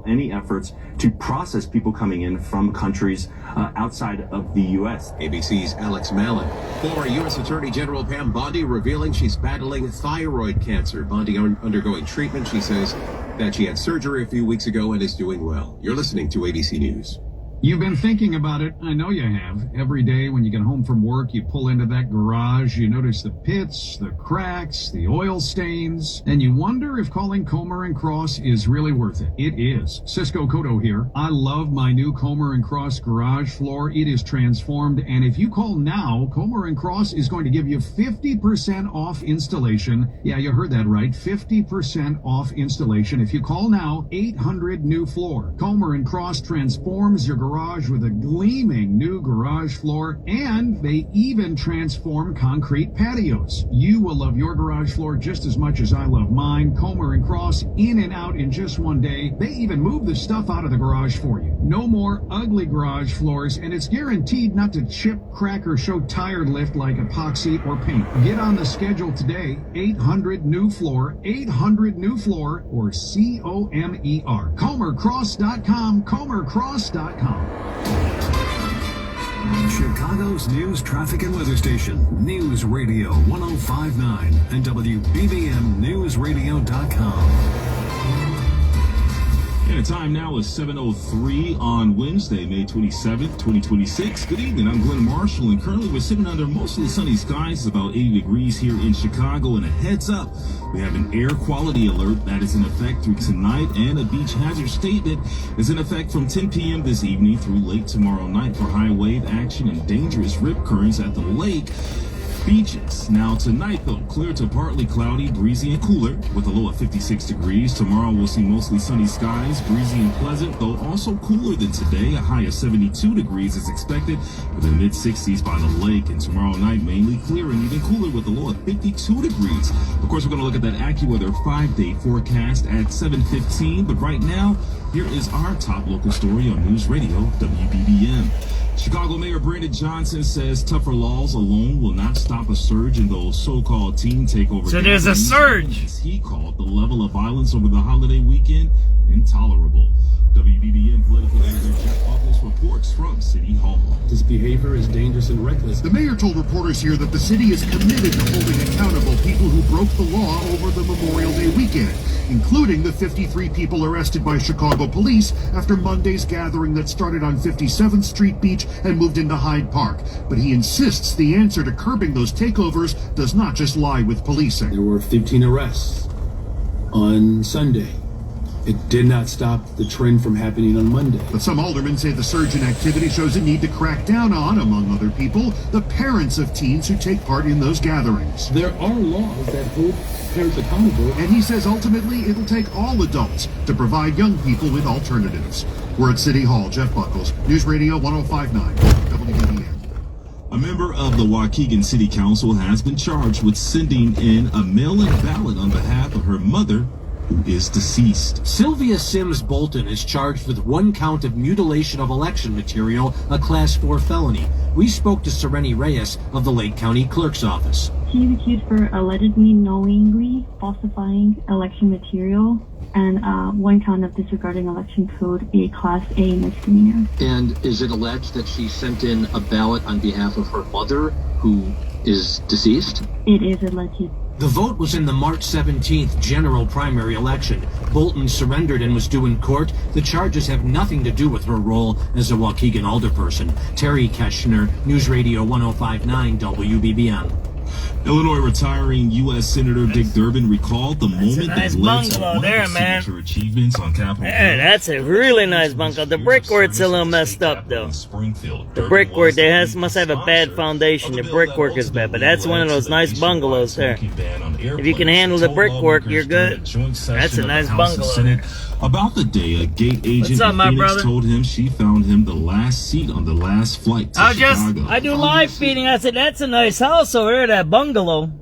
any efforts to process people coming in from countries outside of the U.S. ABC's Alex Malin. Former U.S. Attorney General Pam Bondi revealing she's battling thyroid cancer. Bondi undergoing treatment. She says that she had surgery a few weeks ago and is doing well. You're listening to ABC News. You've been thinking about it. I know you have. Every day when you get home from work, you pull into that garage, you notice the pits, the cracks, the oil stains, and you wonder if calling Comer & Cross is really worth it. It is. Cisco Cotto here. I love my new Comer & Cross garage floor. It is transformed, and if you call now, Comer & Cross is going to give you 50% off installation. Yeah, you heard that right. 50% off installation. If you call now, 800 new floor. Comer & Cross transforms your garage with a gleaming new garage floor, and they even transform concrete patios. You will love your garage floor just as much as I love mine. Comer & Cross, in and out in just one day. They even move the stuff out of the garage for you. No more ugly garage floors, and it's guaranteed not to chip, crack, or show tire lift like epoxy or paint. Get on the schedule today. 800 new floor, 800 new floor, or COMER. ComerCross.com, ComerCross.com. Chicago's news, traffic, and weather station, News Radio 105.9 and WBBMNewsRadio.com. And the time now is 7:03 on Wednesday, May 27th, 2026. Good evening, I'm Glenn Marshall, and currently we're sitting under mostly sunny skies. It's about 80 degrees here in Chicago, and a heads up, we have an air quality alert that is in effect through tonight, and a beach hazard statement is in effect from 10 p.m. this evening through late tomorrow night for high wave action and dangerous rip currents at the lake beaches. Now tonight, though, clear to partly cloudy, breezy and cooler with a low of 56 degrees. Tomorrow we'll see mostly sunny skies, breezy and pleasant, though also cooler than today. A high of 72 degrees is expected with the mid-60s by the lake. And tomorrow night, mainly clear and even cooler with a low of 52 degrees. Of course, we're going to look at that AccuWeather 5-day forecast at 7:15. But right now, here is our top local story on News Radio WBBM. Chicago Mayor Brandon Johnson says tougher laws alone will not stop a surge in those so-called teen takeovers. So there's a surge. He called the level of violence over the holiday weekend intolerable. WBBM political editor Jeff Buckles reports from City Hall. This behavior is dangerous and reckless. The mayor told reporters here that the city is committed to holding accountable people who broke the law over the Memorial Day weekend, including the 53 people arrested by Chicago police after Monday's gathering that started on 57th Street Beach and moved into Hyde Park. But he insists the answer to curbing those takeovers does not just lie with policing. There were 15 arrests on Sunday. It did not stop the trend from happening on Monday. But some aldermen say the surge in activity shows a need to crack down on, among other people, the parents of teens who take part in those gatherings. There are laws that hold parents accountable. And he says ultimately it'll take all adults to provide young people with alternatives. We're at City Hall. Jeff Buckles, News Radio 105.9 WBBM. A member of the Waukegan City Council has been charged with sending in a mail-in ballot on behalf of her mother, who is deceased. Sylvia Sims Bolton is charged with 1 count of mutilation of election material, a Class 4 felony. We spoke to Sereni Reyes of the Lake County Clerk's Office. She is accused for allegedly knowingly falsifying election material and 1 count of disregarding election code, a Class A misdemeanor. And is it alleged that she sent in a ballot on behalf of her mother, who is deceased? It is alleged. The vote was in the March 17th general primary election. Bolton surrendered and was due in court. The charges have nothing to do with her role as a Waukegan alderperson. Terry Keschner, News Radio 105.9 WBBM. Illinois retiring U.S. Senator Dick Durbin recalled the moment nice that led to bungalow one there, of his man. signature achievements on Capitol Hill. Hey, that's a really nice bungalow. The brickwork's a little messed up, though. The brickwork, must have a bad foundation. The brickwork is bad, but that's one of those nice bungalows there. If you can handle the brickwork, you're good. That's a nice bungalow. About the day, a gate agent in Phoenix told him she found him the last seat on the last flight to Chicago. I do live feeding. I said, that's a nice house over there, that bungalow.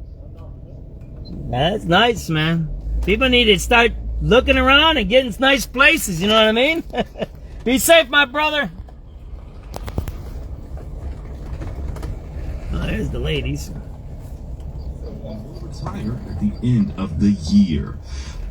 That's nice, man. People need to start looking around and getting nice places, you know what I mean? Be safe, my brother. Oh, there's the ladies. Retire at the end of the year.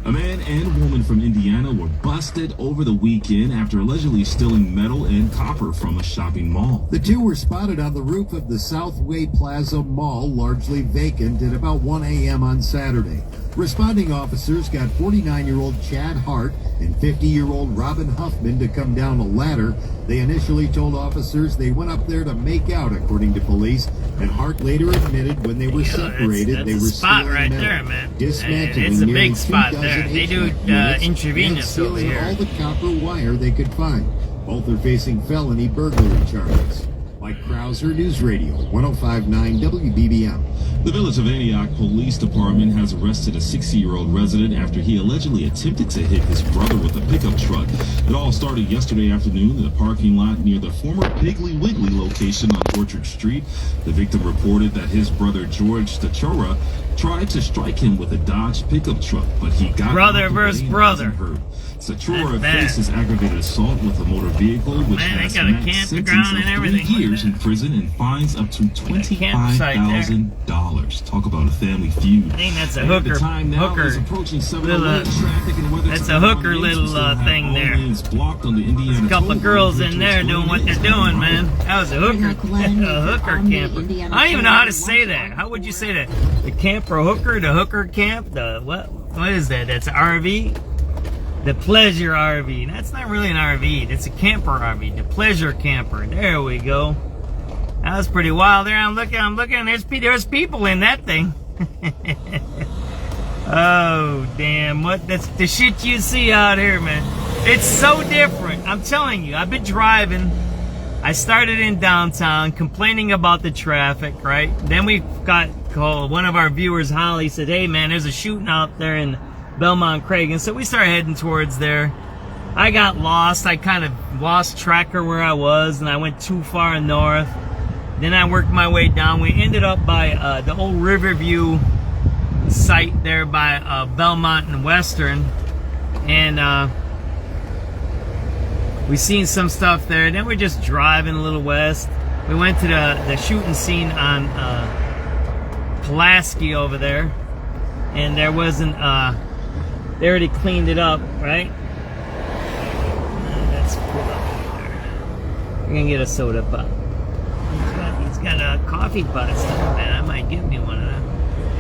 A man and woman from Indiana were busted over the weekend after allegedly stealing metal and copper from a shopping mall. The two were spotted on the roof of the Southway Plaza Mall, largely vacant, at about 1 a.m. on Saturday. Responding officers got 49-year-old Chad Hart and 50-year-old Robin Huffman to come down a ladder. They initially told officers they went up there to make out, according to police, and Hart later admitted when they were separated that's they a were spot stealing right metal, there, man. dismantling It's a nearly big spot 2 there. dozen They do HVAC units, intravenous and stealing over here. all the copper wire they could find. Both are facing felony burglary charges. Mike Krauser, News Radio 105.9 WBBM. The Village of Antioch Police Department has arrested a 60-year-old resident after he allegedly attempted to hit his brother with a pickup truck. It all started yesterday afternoon in a parking lot near the former Piggly Wiggly location on Orchard Street. The victim reported that his brother George Stachora tried to strike him with a Dodge pickup truck, but he got Brother out the versus way and brother. wasn't hurt. Stachora That's bad. faces aggravated assault with a motor vehicle, which Man, they has got a max campground sentence of and everything 3 like years that. in prison and fines up to campsite there. $25,000. Talk about a family feud. I think that's a And hooker. the time now hooker. is approaching 7 Little, traffic and weather that's to a hooker accommodations little still have thing all there. lanes blocked on the Indiana A couple toll of girls road in there doing what they're doing, man. That was a hooker. A hooker camper. I don't even know how to say that. How would you say that? The camper hooker, the hooker camp, the what is that? That's an RV? The pleasure RV. That's not really an RV. It's a camper RV. The pleasure camper. There we go. That was pretty wild there. I'm looking. There's people in that thing. Oh, damn. That's the shit you see out here, man. It's so different. I'm telling you. I've been driving. I started in downtown complaining about the traffic, right? Then we got called. One of our viewers, Holly, said, hey, man, there's a shooting out there in Belmont Craig. And so we started heading towards there. I got lost. I kind of lost track of where I was, and I went too far north. Then I worked my way down. We ended up by the old Riverview site there by Belmont and Western. And we seen some stuff there. Then we're just driving a little west. We went to the shooting scene on Pulaski over there. And there wasn't, they already cleaned it up, right? Let's pull up there. We're gonna get a soda pop. He's got a coffee pot stuff, man. I might give me one of them.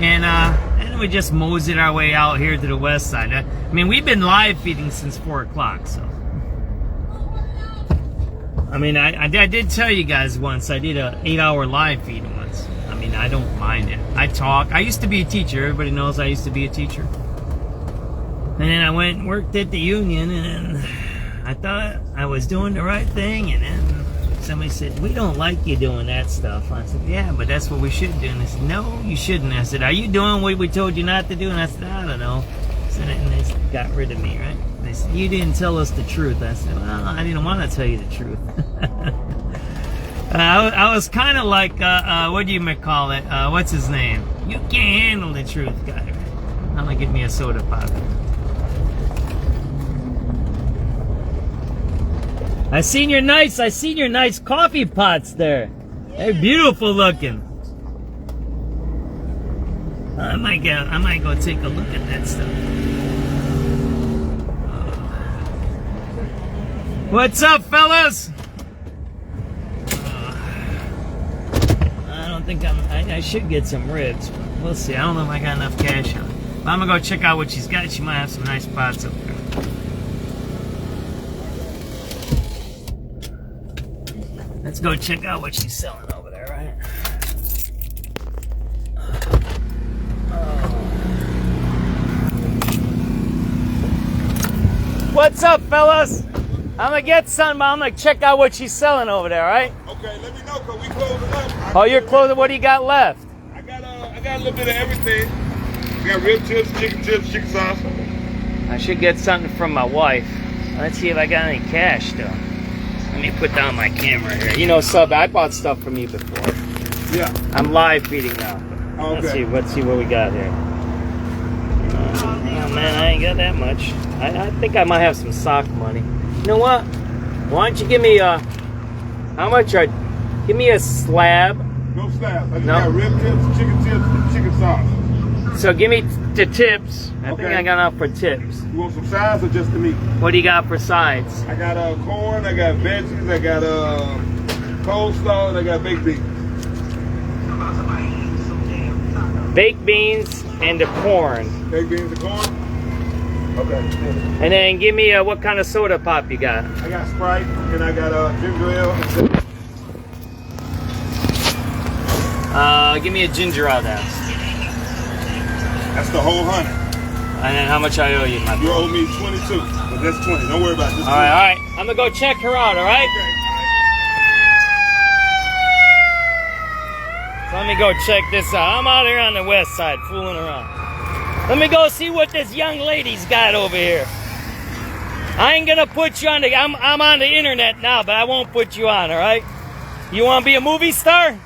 And we just moseyed our way out here to the west side. I mean, we've been live feeding since 4 o'clock, so. I mean, I did tell you guys once, I did a 8-hour live feed once. I mean, I don't mind it. I talk. I used to be a teacher. Everybody knows I used to be a teacher. And then I went and worked at the union, and I thought I was doing the right thing, and then somebody said, we don't like you doing that stuff. I said, yeah, but that's what we should do. And they said, no, you shouldn't. I said, are you doing what we told you not to do? And I said, I don't know. So then they got rid of me, right? They said, you didn't tell us the truth. I said, well, I didn't want to tell you the truth. I was kind of like, what do you call it? What's his name? You can't handle the truth guy. Right? I'm going to get me a soda pop. I seen your nice coffee pots there. They're beautiful looking. I might go take a look at that stuff. What's up, fellas? I don't think I should get some ribs. But we'll see. I don't know if I got enough cash on it. But I'm gonna go check out what she's got. She might have some nice pots up there. Let's go check out what she's selling over there, right? What's up, fellas? I'm gonna get some, but I'm gonna check out what she's selling over there, right? Okay, let me know, cause we closing up. Oh, you're closing. What do you got left? I got a little bit of everything. We got rib tips, chicken sauce. I should get something from my wife. Let's see if I got any cash, though. Let me put down my camera here. You know, Sub, I bought stuff from you before. Yeah. I'm live feeding now. Okay. Let's see what we got here. Oh, man, I ain't got that much. I think I might have some sock money. You know what? Why don't you give me how much are, give me a slab. No slab. I just No. got rib tips, chicken and chicken sauce. So give me the tips. I think Okay. I got enough for tips. You want some sides or just the meat? What do you got for sides? I got corn, I got veggies, I got coleslaw, and I got baked beans. Baked beans and the corn. Baked beans and corn? Okay. And then give me what kind of soda pop you got? I got Sprite, and I got ginger ale. Give me a ginger ale then. That's the whole 100. And then how much I owe you, my You bro? owe me 22, but that's 20. Don't worry about it. Just All right. I'm gonna go check her out. All right. Okay. So let me go check this out. I'm out here on the west side fooling around. Let me go see what this young lady's got over here. I ain't gonna put you on the. I'm on the internet now, but I won't put you on. All right. You want to be a movie star?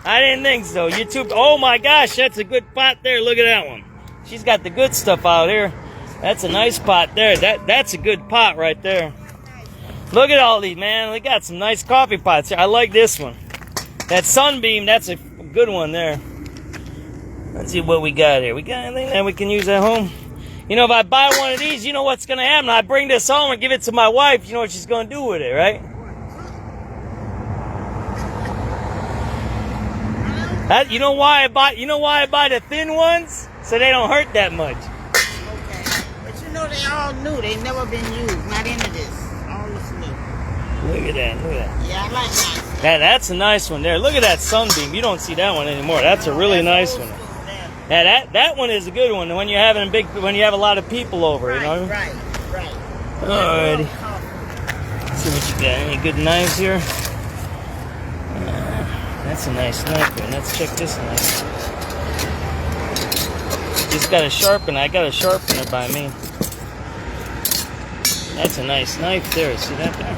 I didn't think so. YouTube. Oh my gosh, that's a good pot there. Look at that one. She's got the good stuff out here. That's a nice pot there. That's a good pot right there. Look at all these, man. We got some nice coffee pots here. I like this one. That Sunbeam, that's a good one there. Let's see what we got here. We got anything that we can use at home? You know, if I buy one of these, you know what's going to happen. I bring this home and give it to my wife. You know what she's going to do with it, right? You know why I buy the thin ones? So they don't hurt that much. Okay. But you know they all new. They never been used. Not into this. All this new. Look at that. Yeah, I like that. That's a nice one there. Look at that Sunbeam. You don't see that one anymore. That's a really nice one. Yeah, that one is a good one. When you're having when you have a lot of people over, you know. Right. Alrighty. Let's see what you got. Any good knives here? That's a nice knife here. Let's check this knife. Just got a sharpener. I got a sharpener by me. That's a nice knife there. See that there?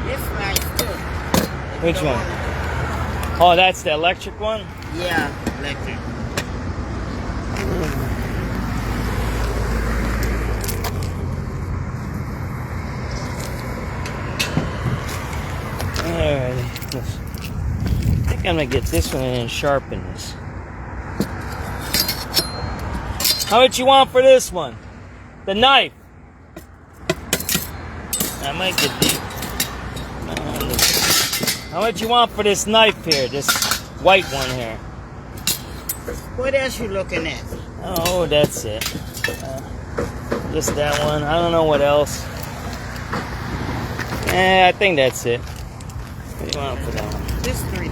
This nice too. Which one? Oh, that's the electric one? Yeah, electric. Alrighty. I think I'm gonna get this one and then sharpen this. How much you want for this one? The knife. I might get the. How much you want for this knife here? This white one here. What else you looking at? Oh, that's it. Just that one. I don't know what else. I think that's it. What do you want for that one? This $3.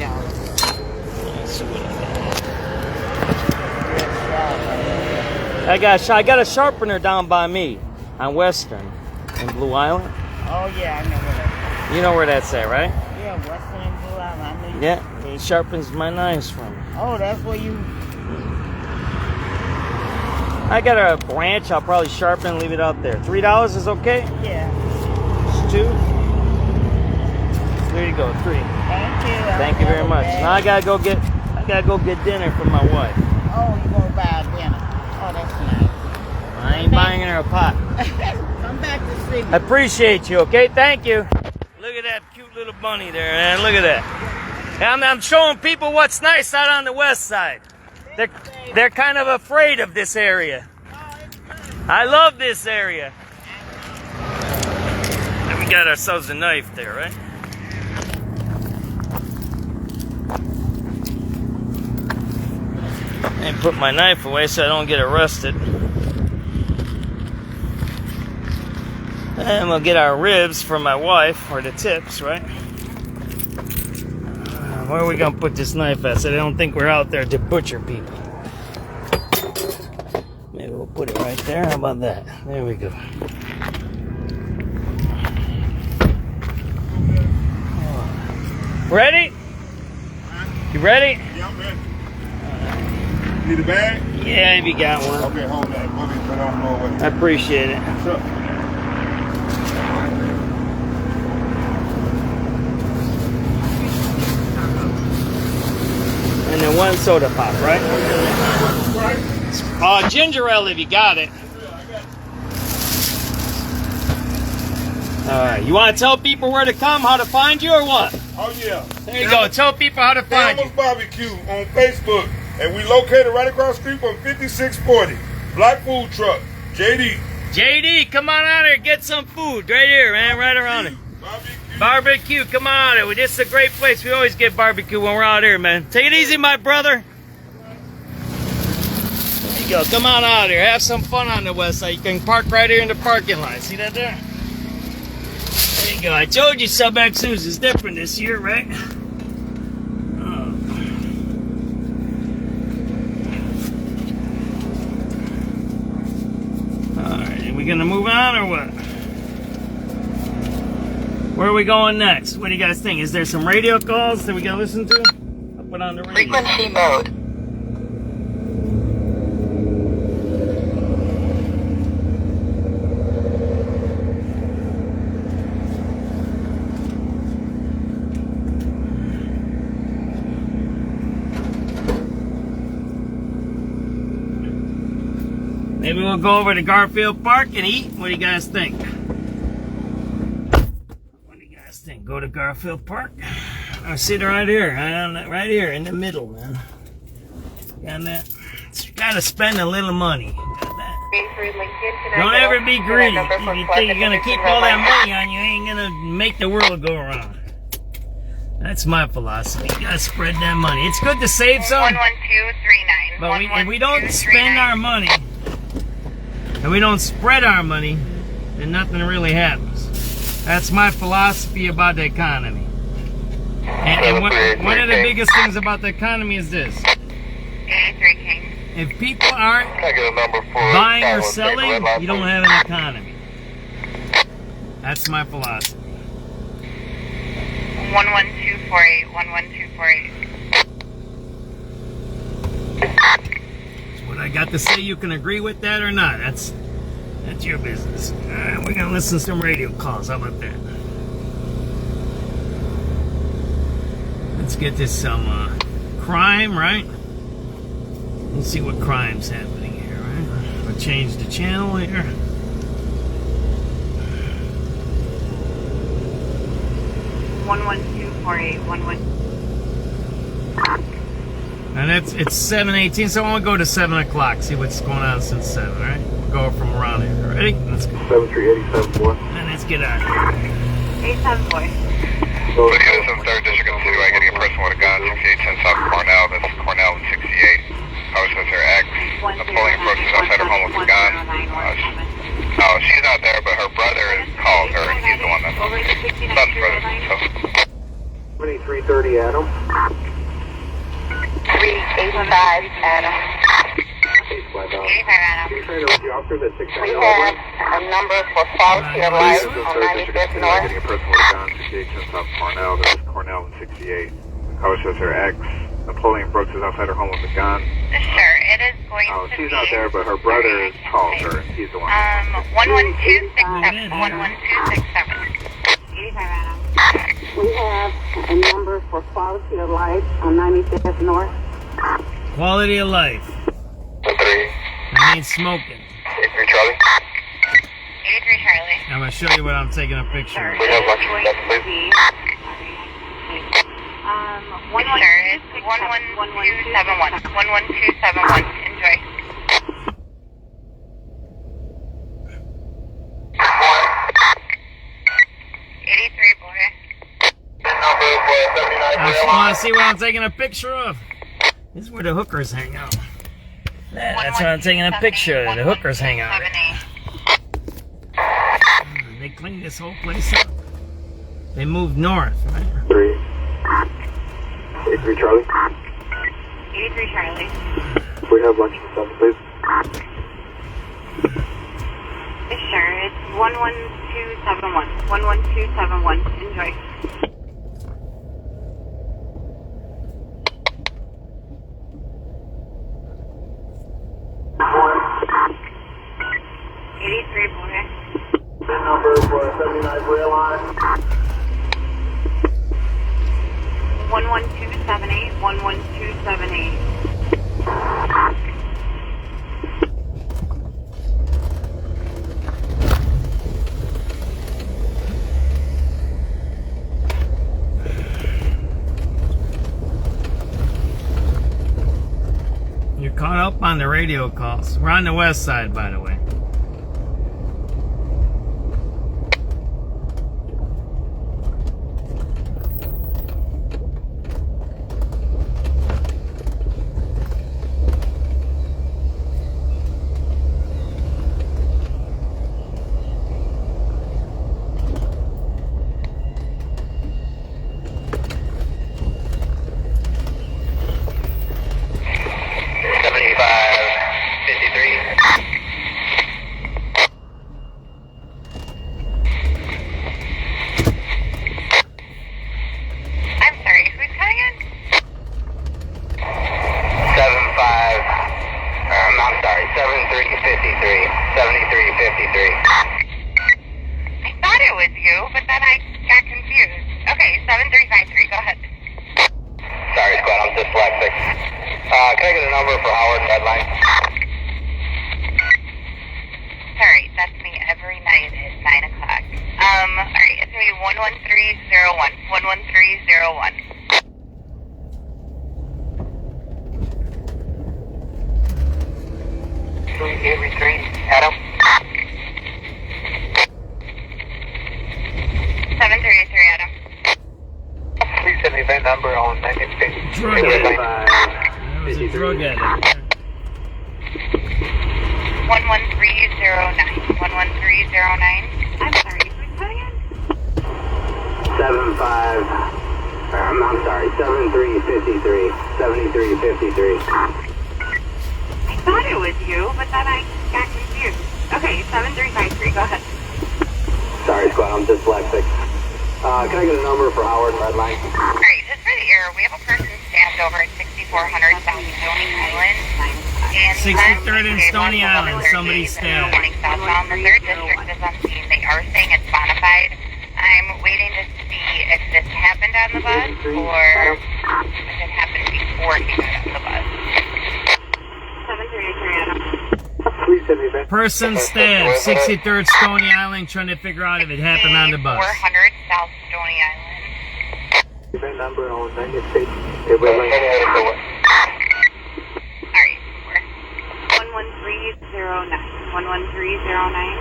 Let's see what I got a sharpener down by me on Western in Blue Island. Oh yeah, I know where that You know where that's at, right? is. Yeah, Western and Blue Island. I know you. Yeah, he sharpens my knives for me. Oh, that's where you. I got a branch. I'll probably sharpen and leave it out there. $3 is okay? Yeah. It's 2. There you go, 3. Thank you. Thank you very much. Now I gotta go get dinner for my wife. Oh, you gonna buy a dinner? Oh, that's nice. I ain't buying her a pot. Come back to see me. I appreciate you, okay? Thank you. Look at that cute little bunny there, man. Look at that. I'm showing people what's nice out on the west side. They're kind of afraid of this area. I love this area. And we got ourselves a knife there, right? And put my knife away so I don't get arrested. And we'll get our ribs for my wife, or the tips, right? Where are we gonna put this knife at so they don't think we're out there to butcher people? Maybe we'll put it right there. How about that? There we go. Ready? You ready? Yeah, I'm ready. Need a bag? Yeah, if you got one. Okay, hold that. Put on more. I appreciate it. Sure. And then 1 soda pop, right? Ginger ale if you got it. Alright, you want to tell people where to come, how to find you, or what? Oh, yeah. There you go. Tell people how to find you. Barbecue on Facebook. And we located right across the street from 5640. Black food truck. JD. JD, come on out here, get some food. Right here, man, right around it. Barbecue, come on out here. This is a great place. We always get barbecue when we're out here, man. Take it easy, my brother. There you go, come on out here. Have some fun on the west side. You can park right here in the parking lot. See that there? There you go. I told you SubX.News is different this year, right? Alright, are we gonna move on or what? Where are we going next? What do you guys think? Is there some radio calls that we gotta listen to? I'll put on the radio. Frequency mode. Maybe we'll go over to Garfield Park and eat. What do you guys think? Go to Garfield Park. I sit right here, right here in the middle, man. Got that? You gotta spend a little money. Got that? Don't ever be greedy. If you think you're gonna keep all that money on you, ain't gonna make the world go around. That's my philosophy. You gotta spread that money. It's good to save some. 11239. But if we don't spend our money and we don't spread our money, then nothing really happens. That's my philosophy about the economy. And one of the biggest things about the economy is this. If people aren't buying or selling, you don't have an economy. That's my philosophy. 11248, 11248. That's what I got to say. You can agree with that or not. That's your business. Alright, we're gonna listen to some radio calls. How about that? Let's get this some crime, right? Let's see what crime's happening here, right? We'll change the channel here. One 11248. And it's 7:18, so I want to go to 7 o'clock. See what's going on since 7, right? We'll go from around here. Ready? Let's go. 73874. And let's get out of here. 874. So the 7th District of the City, getting a person with a gun, 6810 South Cornell. That's Cornell 68. House with her ex. Napoleon Brooks is outside her home with a gun. No, she's not there, but her brother has called her, and he's the one that's brother. So. 2330 Adam. 385 Adam. 85 Adam. We have a number for quality of life on 95th North. Getting a person with a gun, 6810 South Cornell. That's Cornell 68. House with her ex. Napoleon Brooks is outside her home with a gun. Sure, it is going to she's not there, but her brother has called her, and he's the one. 11267. 11267. 85 Adam. We have a number for quality of life on 95th North. Quality of life. 3. I ain't smoking. 83 Charlie. 83 Charlie. I'm gonna show you what I'm taking a picture of. We have lunch for that, please. Sure, it's 11271. 11271. Enjoy. I want to see what I'm taking a picture of. This is where the hookers hang out. That's what I'm taking a picture of. The hookers hang out. They cleaned this whole place up. They moved north, right? 3. 83 Charlie. 83 Charlie. We have lunch for 7, please. Sure, it's 11271. 11271. Enjoy. Number for 79 rail line. 11278. 11278. on the radio calls. We're on the west side, by the way. Can I get a number for Howard and Redline? Alright, just for the air, we have a person stabbed over at 6400 South Stony Island. And 63rd and Stony Island, somebody stabbed. Southbound. The 3rd district is on scene. They are saying it's bona fide. I'm waiting to see if this happened on the bus or if it happened before he got on the bus. 738 Person stabbed, 63rd Stony Island, trying to figure out if it happened on the bus. 400 South Stony Island. Number on 96. Alright, we're 11309. 11309.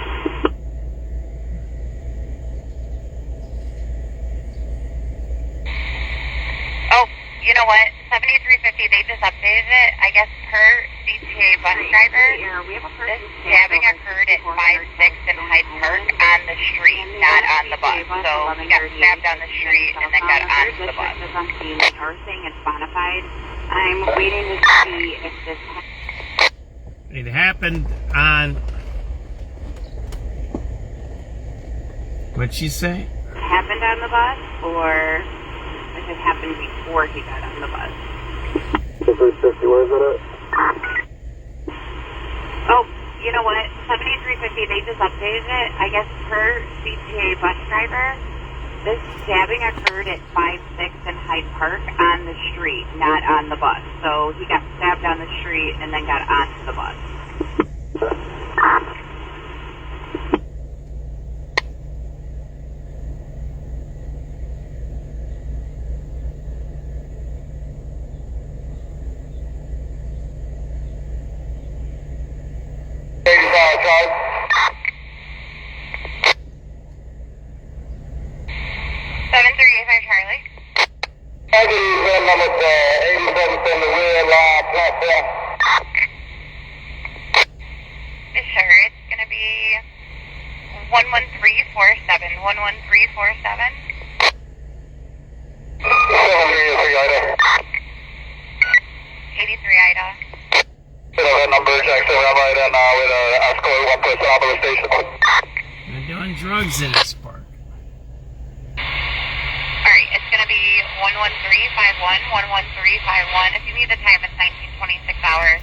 Oh, you know what? 7350, they just updated it. I guess per CTA bus driver, this stabbing occurred at 5-6 in Hyde Park on the street, not on the bus. So he got stabbed on the street and then got onto the bus. They are saying it's bona fide. I'm waiting to see if this It happened on... What'd she say? happened on the bus or if it happened before he got on the bus. 350, where is it at? Oh, you know what? 7350, they just updated it. I guess per CTA bus driver, this stabbing occurred at 5-6 in Hyde Park on the street, not on the bus. So he got stabbed on the street and then got onto the bus. They're doing drugs in this park. Alright, it's going to be 11351, 11351. If you need the time, it's 1926 hours.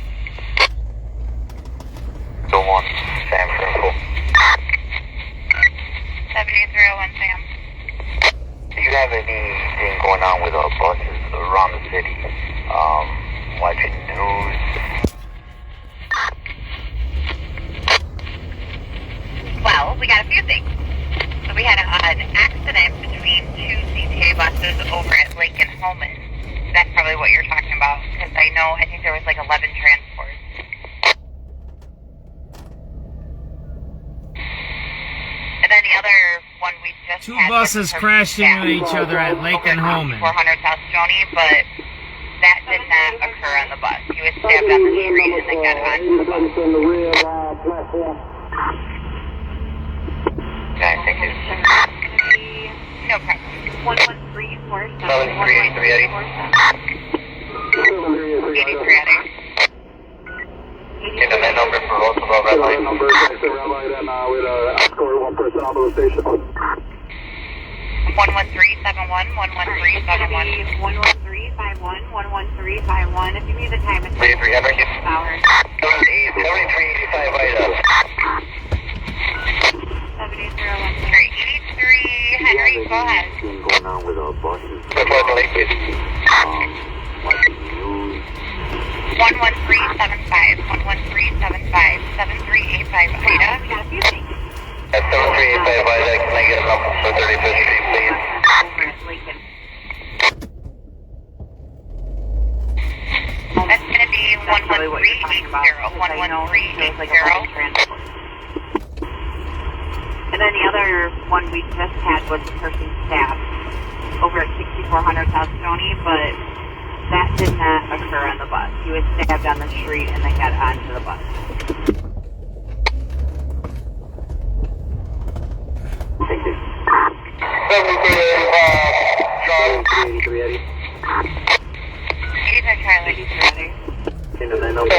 The one, Sam Circle. 7801 Sam. Do you have anything going on with buses around the city? Watching news? Well, we got a few things. So we had an accident between two CTA buses over at Lincoln Holman. That's probably what you're talking about, because I think there was like 11 transports. then the other one we just Two had buses was crashed into each other at Lake and Holman. 400 South Stony, but that did not occur on the bus. He was stabbed on the street and then got onto the bus. Okay, thank you. No problem. 11347. 8380. Get the main number for Roosevelt Red Light. Number red light, and we'll escort one person out of the station. 11371, 11371. 11351, 11351. If you need the time, it's 33 Henry. hours. 7385 Ida. 83 Henry, go ahead. Going on with our buses. Good luck, Lake. 11375, 11375, 7385 Ida. At 7385 Ida, can I get a number for 35th Street, please? That's going to be 11380, 11380. And then the other one we just had was the person stabbed over at 6400 South Stony, but that did not occur on the bus. He was stabbed on the street and then got onto the bus. Thank you. 7385, Charlie. Can the main number?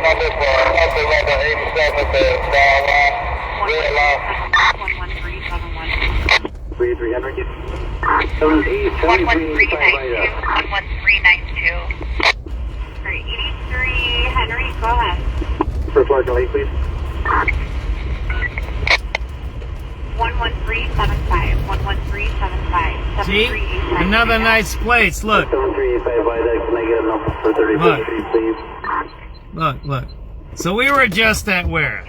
number for Upper Level 87 at the 33 Henry. 11392, 11392. 83 Henry, go ahead. First large late, please. 11375, 11375, See? 7385. Another nice place. Look. 7385 Ida, can I get a number for 35th Street, please? Look. So we were just at where?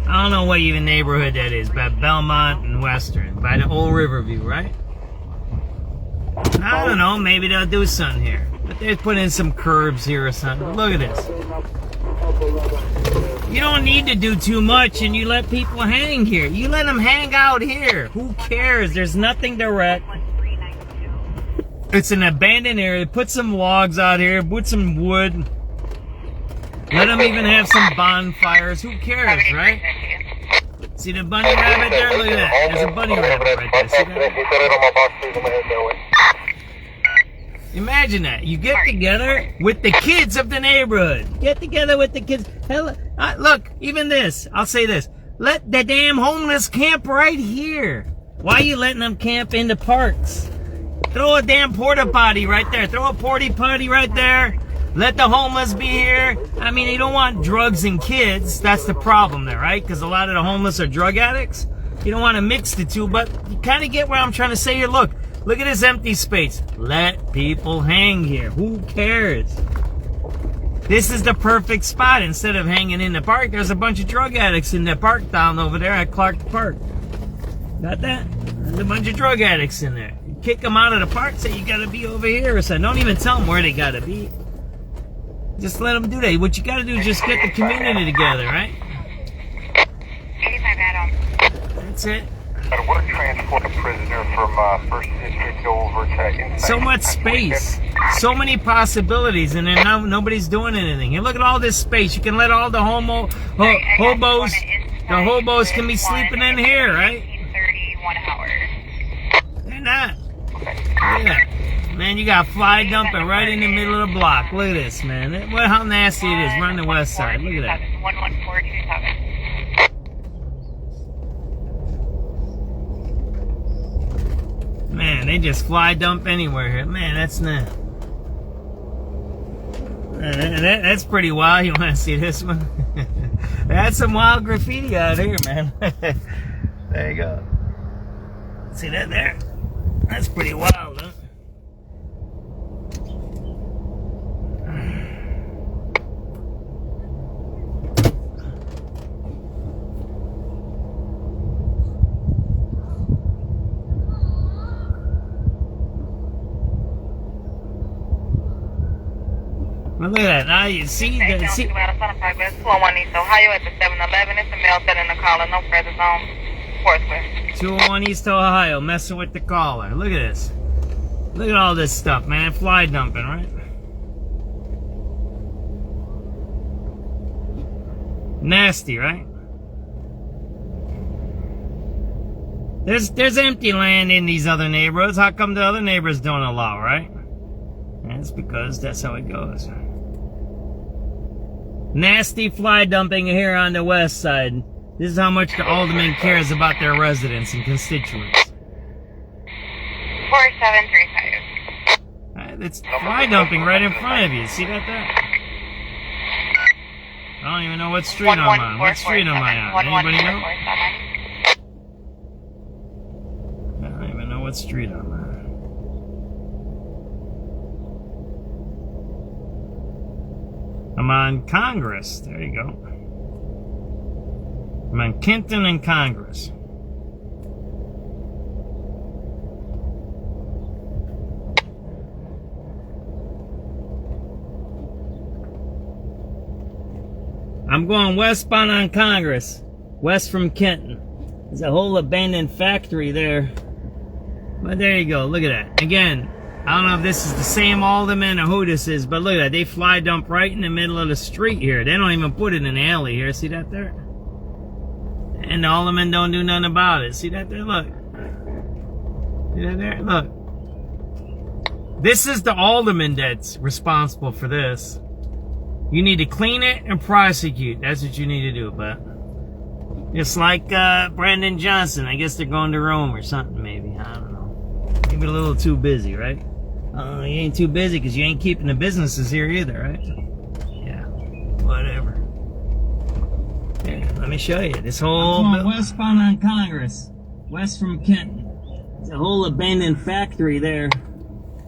I don't know what even neighborhood that is, by Belmont and Western, by the old Riverview, right? I don't know, maybe they'll do something here. But they put in some curbs here or something. Look at this. You don't need to do too much and you let people hang here. You let them hang out here. Who cares? There's nothing to wreck. It's an abandoned area. Put some logs out here. Put some wood. Let them even have some bonfires. Who cares, right? See the bunny rabbit there? Look at that. There's a bunny rabbit right there. See that? Imagine that. You get together with the kids of the neighborhood. Get together with the kids. Hell, look, even this. I'll say this. Let the damn homeless camp right here. Why are you letting them camp in the parks? Throw a damn porta potty right there. Throw a porta potty right there. Let the homeless be here. I mean, you don't want drugs and kids. That's the problem there, right? Because a lot of the homeless are drug addicts. You don't want to mix the two, but you kind of get what I'm trying to say here. Look at this empty space. Let people hang here. Who cares? This is the perfect spot. Instead of hanging in the park, there's a bunch of drug addicts in the park down over there at Clark Park. Got that? There's a bunch of drug addicts in there. You kick them out of the park, say you got to be over here or something. Don't even tell them where they got to be. Just let them do that. What you got to do is just get the community together, right? 85 Adam. That's it. What a transport a prisoner from First District over to So much space. So many possibilities, and then now nobody's doing anything. And look at all this space. You can let all the hobos, the hobos can be sleeping in here, right? 31 hours. They're not. Look at that. Man, you got fly dumping right in the middle of the block. Look at this, man. How nasty it is. We're on the west side. Look at that. 11427. Man, they just fly dump anywhere here. Man, that's not. That's pretty wild. You want to see this one? That's some wild graffiti out here, man. There you go. See that there? That's pretty wild, huh? Well, look at that. Now you see that. Ohio at the 7-Eleven. It's a male setting the caller. No further zone. 4th clear. 201 East Ohio, messing with the caller. Look at this. Look at all this stuff, man. Fly dumping, right? Nasty, right? There's empty land in these other neighborhoods. How come the other neighbors don't allow, right? That's because that's how it goes. Nasty fly dumping here on the west side. This is how much the alderman cares about their residents and constituents. 4735. It's fly dumping right in front of you. See that there? I don't even know what street I'm on. What street am I on? Anybody know? I don't even know what street I'm on. I'm on Congress. There you go. I'm on Kenton and Congress. I'm going westbound on Congress, west from Kenton. There's a whole abandoned factory there. But there you go, look at that. Again, I don't know if this is the same alderman or who this is, but look at that. They fly dump right in the middle of the street here. They don't even put it in the alley here. See that there? And the alderman don't do nothing about it. See that there? Look. See that there? Look. This is the alderman that's responsible for this. You need to clean it and prosecute. That's what you need to do, but it's like Brandon Johnson. I guess they're going to Rome or something, maybe. I don't know. Maybe a little too busy, right? You ain't too busy because you ain't keeping the businesses here either, right? Yeah, whatever. Here, let me show you. This whole... I'm going westbound on Congress, west from Kenton. There's a whole abandoned factory there.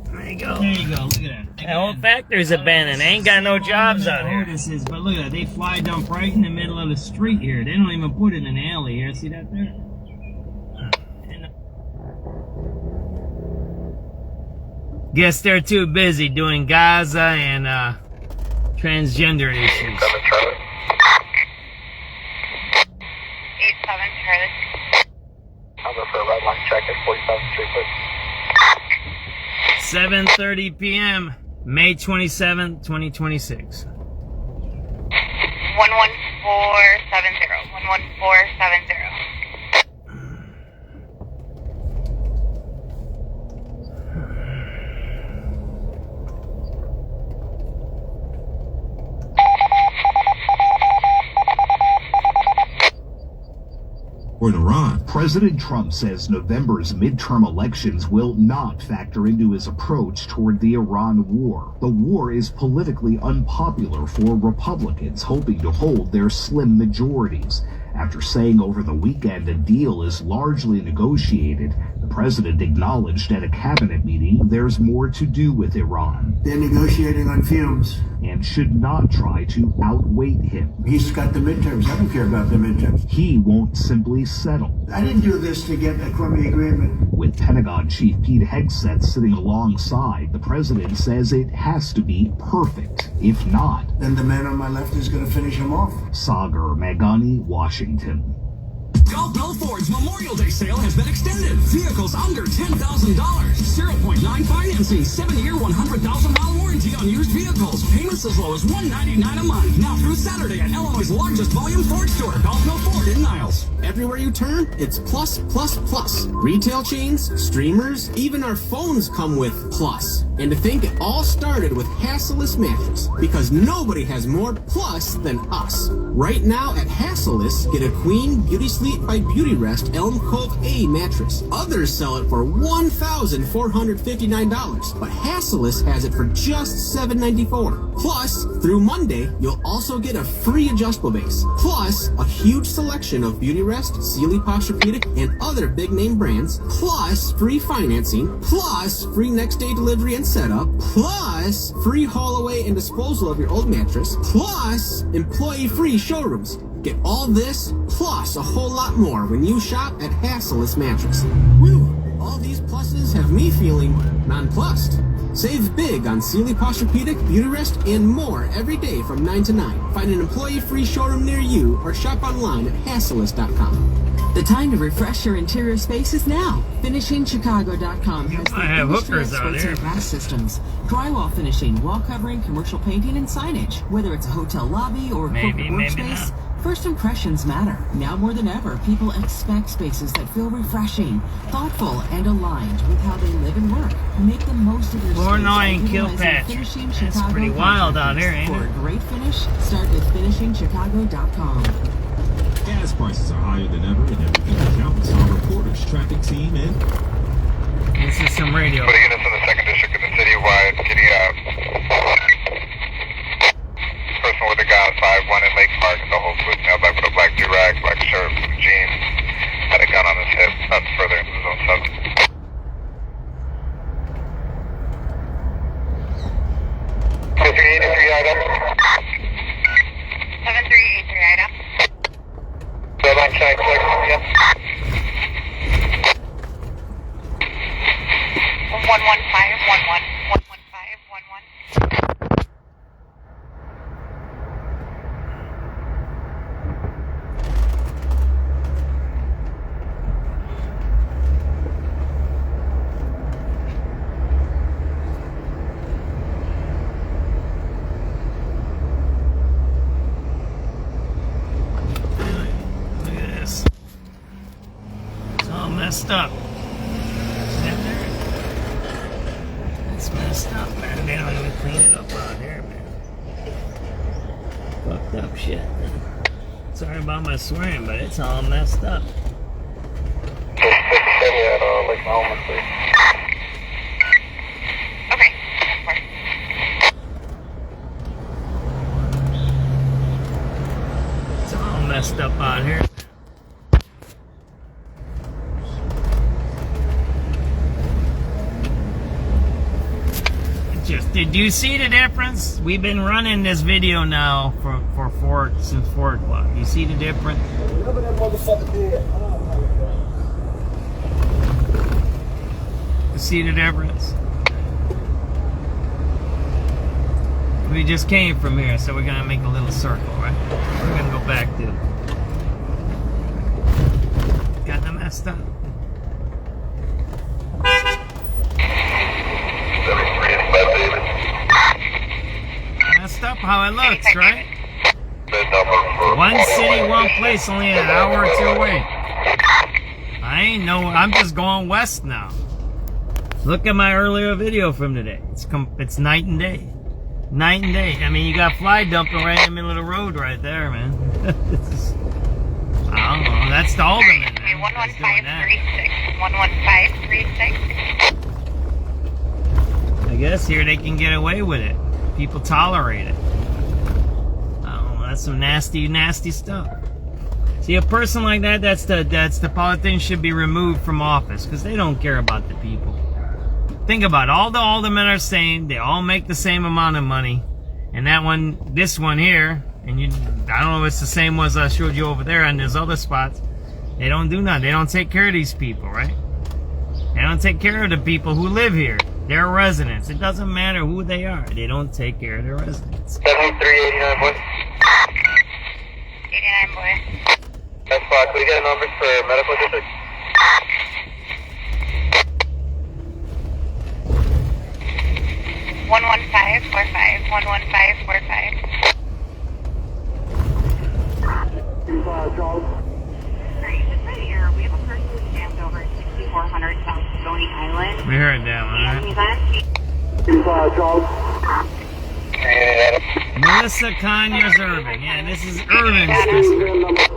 There you go. There you go. Look at that. That whole factory's abandoned. They ain't got no jobs out here. This is, but look at that. They fly dump right in the middle of the street here. They don't even put it in the alley here. See that there? Guess they're too busy doing Gaza and transgender issues. 87 Charlie. I'll go for a red line check at 47th Street, please. 7:30 p.m. May 27th, 2026. 11470. 11470. Or in Iran. President Trump says November's midterm elections will not factor into his approach toward the Iran war. The war is politically unpopular for Republicans hoping to hold their slim majorities. After saying over the weekend a deal is largely negotiated, the president acknowledged at a cabinet meeting there's more to do with Iran. They're negotiating on fumes. And should not try to outweight him. He's got the midterms. I don't care about the midterms. He won't simply settle. I didn't do this to get a crummy agreement. With Pentagon Chief Pete Hegseth sitting alongside, the president says it has to be perfect. If not, then the man on my left is going to finish him off. Sagar Magani, Washington. Gulf Ford's Memorial Day sale has been extended. Vehicles under $10,000. 0.9 financing. 7-year, 100,000-mile warranty on used vehicles. Payments as low as $199 a month. Now through Saturday at Illinois' largest volume Ford store, Gulf Ford in Niles. Everywhere you turn, it's plus, plus, plus. Retail chains, streamers, even our phones come with plus. And to think it all started with Hasselus mattress, because nobody has more plus than us. Right now at Hasselus, get a Queen Beauty Sleep by Beauty Rest Elm Cove A mattress. Others sell it for $1,459, but Hasselus has it for just $794. Plus, through Monday, you'll also get a free adjustable base. Plus, a huge selection of Beauty Rest, Sealy Posturepedic, and other big name brands. Plus, free financing. Plus, free next day delivery and setup. Plus, free haul away and disposal of your old mattress. Plus, employee free showrooms. Get all this, plus a whole lot more when you shop at Hasselus Mattress. Woo! All these pluses have me feeling nonplussed. Save big on Sealy Posturepedic, Beauty Rest, and more every day from 9 to 9. Find an employee-free showroom near you or shop online at Hasselus.com. The time to refresh your interior space is now. FinishingChicago.com has the have finished hookers out experts there. in glass systems, drywall finishing, wall covering, commercial painting, and signage. Whether it's a hotel lobby or corporate workspace, first impressions matter. Now more than ever, people expect spaces that feel refreshing, thoughtful, and aligned with how they live and work. Make the most of your space. Flournoy and by utilizing Kilpatrick. Finishing That's Chicago pretty wild out here, ain't For it? a great finish, start with FinishingChicago.com. Gas prices are higher than ever, and everything counts. Our reporters, traffic team, and this is some radio. For the units in the 2nd District of the city, wide, getting person with a gun, 5-1 in Lake Park at the Whole Foods now, back with a black do-rag, black shirt, jeans, had a gun on his hip, not further into zone 7. 7383 item. 7383 item. Red check, yep. 11511. 11511. Look at this. It's all messed up. See that there? It's messed up, man. They don't even clean it up out here, man. Fucked up shit. Sorry about my swearing, but it's all messed up. Okay. It's all messed up out here. Did you see the difference? We've been running this video now since 4 o'clock. You see the difference? You see the difference? We just came from here, so we're gonna make a little circle, right? We're gonna go back to. Got them messed up. Messed up how it looks, right? One city, one place, only an hour or two away. I'm just going west now. Look at my earlier video from today. It's night and day. Night and day. I mean, you got fly dumping right in the middle of the road right there, man. I don't know. That's the Alderman, man. 11536. 11536. I guess here they can get away with it. People tolerate it. I don't know. That's some nasty, nasty stuff. See, a person like that, that's the politician should be removed from office because they don't care about the people. Think about it. All the aldermen are saying they all make the same amount of money, and this one here, and I don't know if it's the same ones I showed you over there and there's other spots. They don't do nothing. They don't take care of these people, right? They don't take care of the people who live here. They're residents. It doesn't matter who they are. They don't take care of their residents. 7389, boy. 89, boy. That's fine. Can we get numbers for medical district? One 11545. 11545. We have a person stamped over at 6400 South Bondi Island. We heard that one, right? Melissa Conyers Irving. Yeah, this is Irving's district.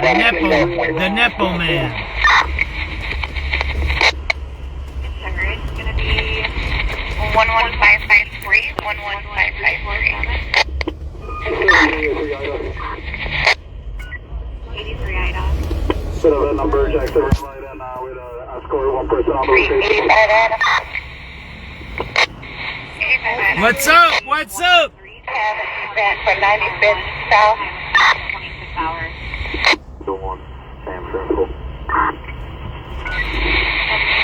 The Nepo man. It's going to be 11553. 11553. 83 items. Set up that number, Jack 7 right in with escort one person on the location. What's up? What's up? For 95th South. 26 hours. The one, Sam Central.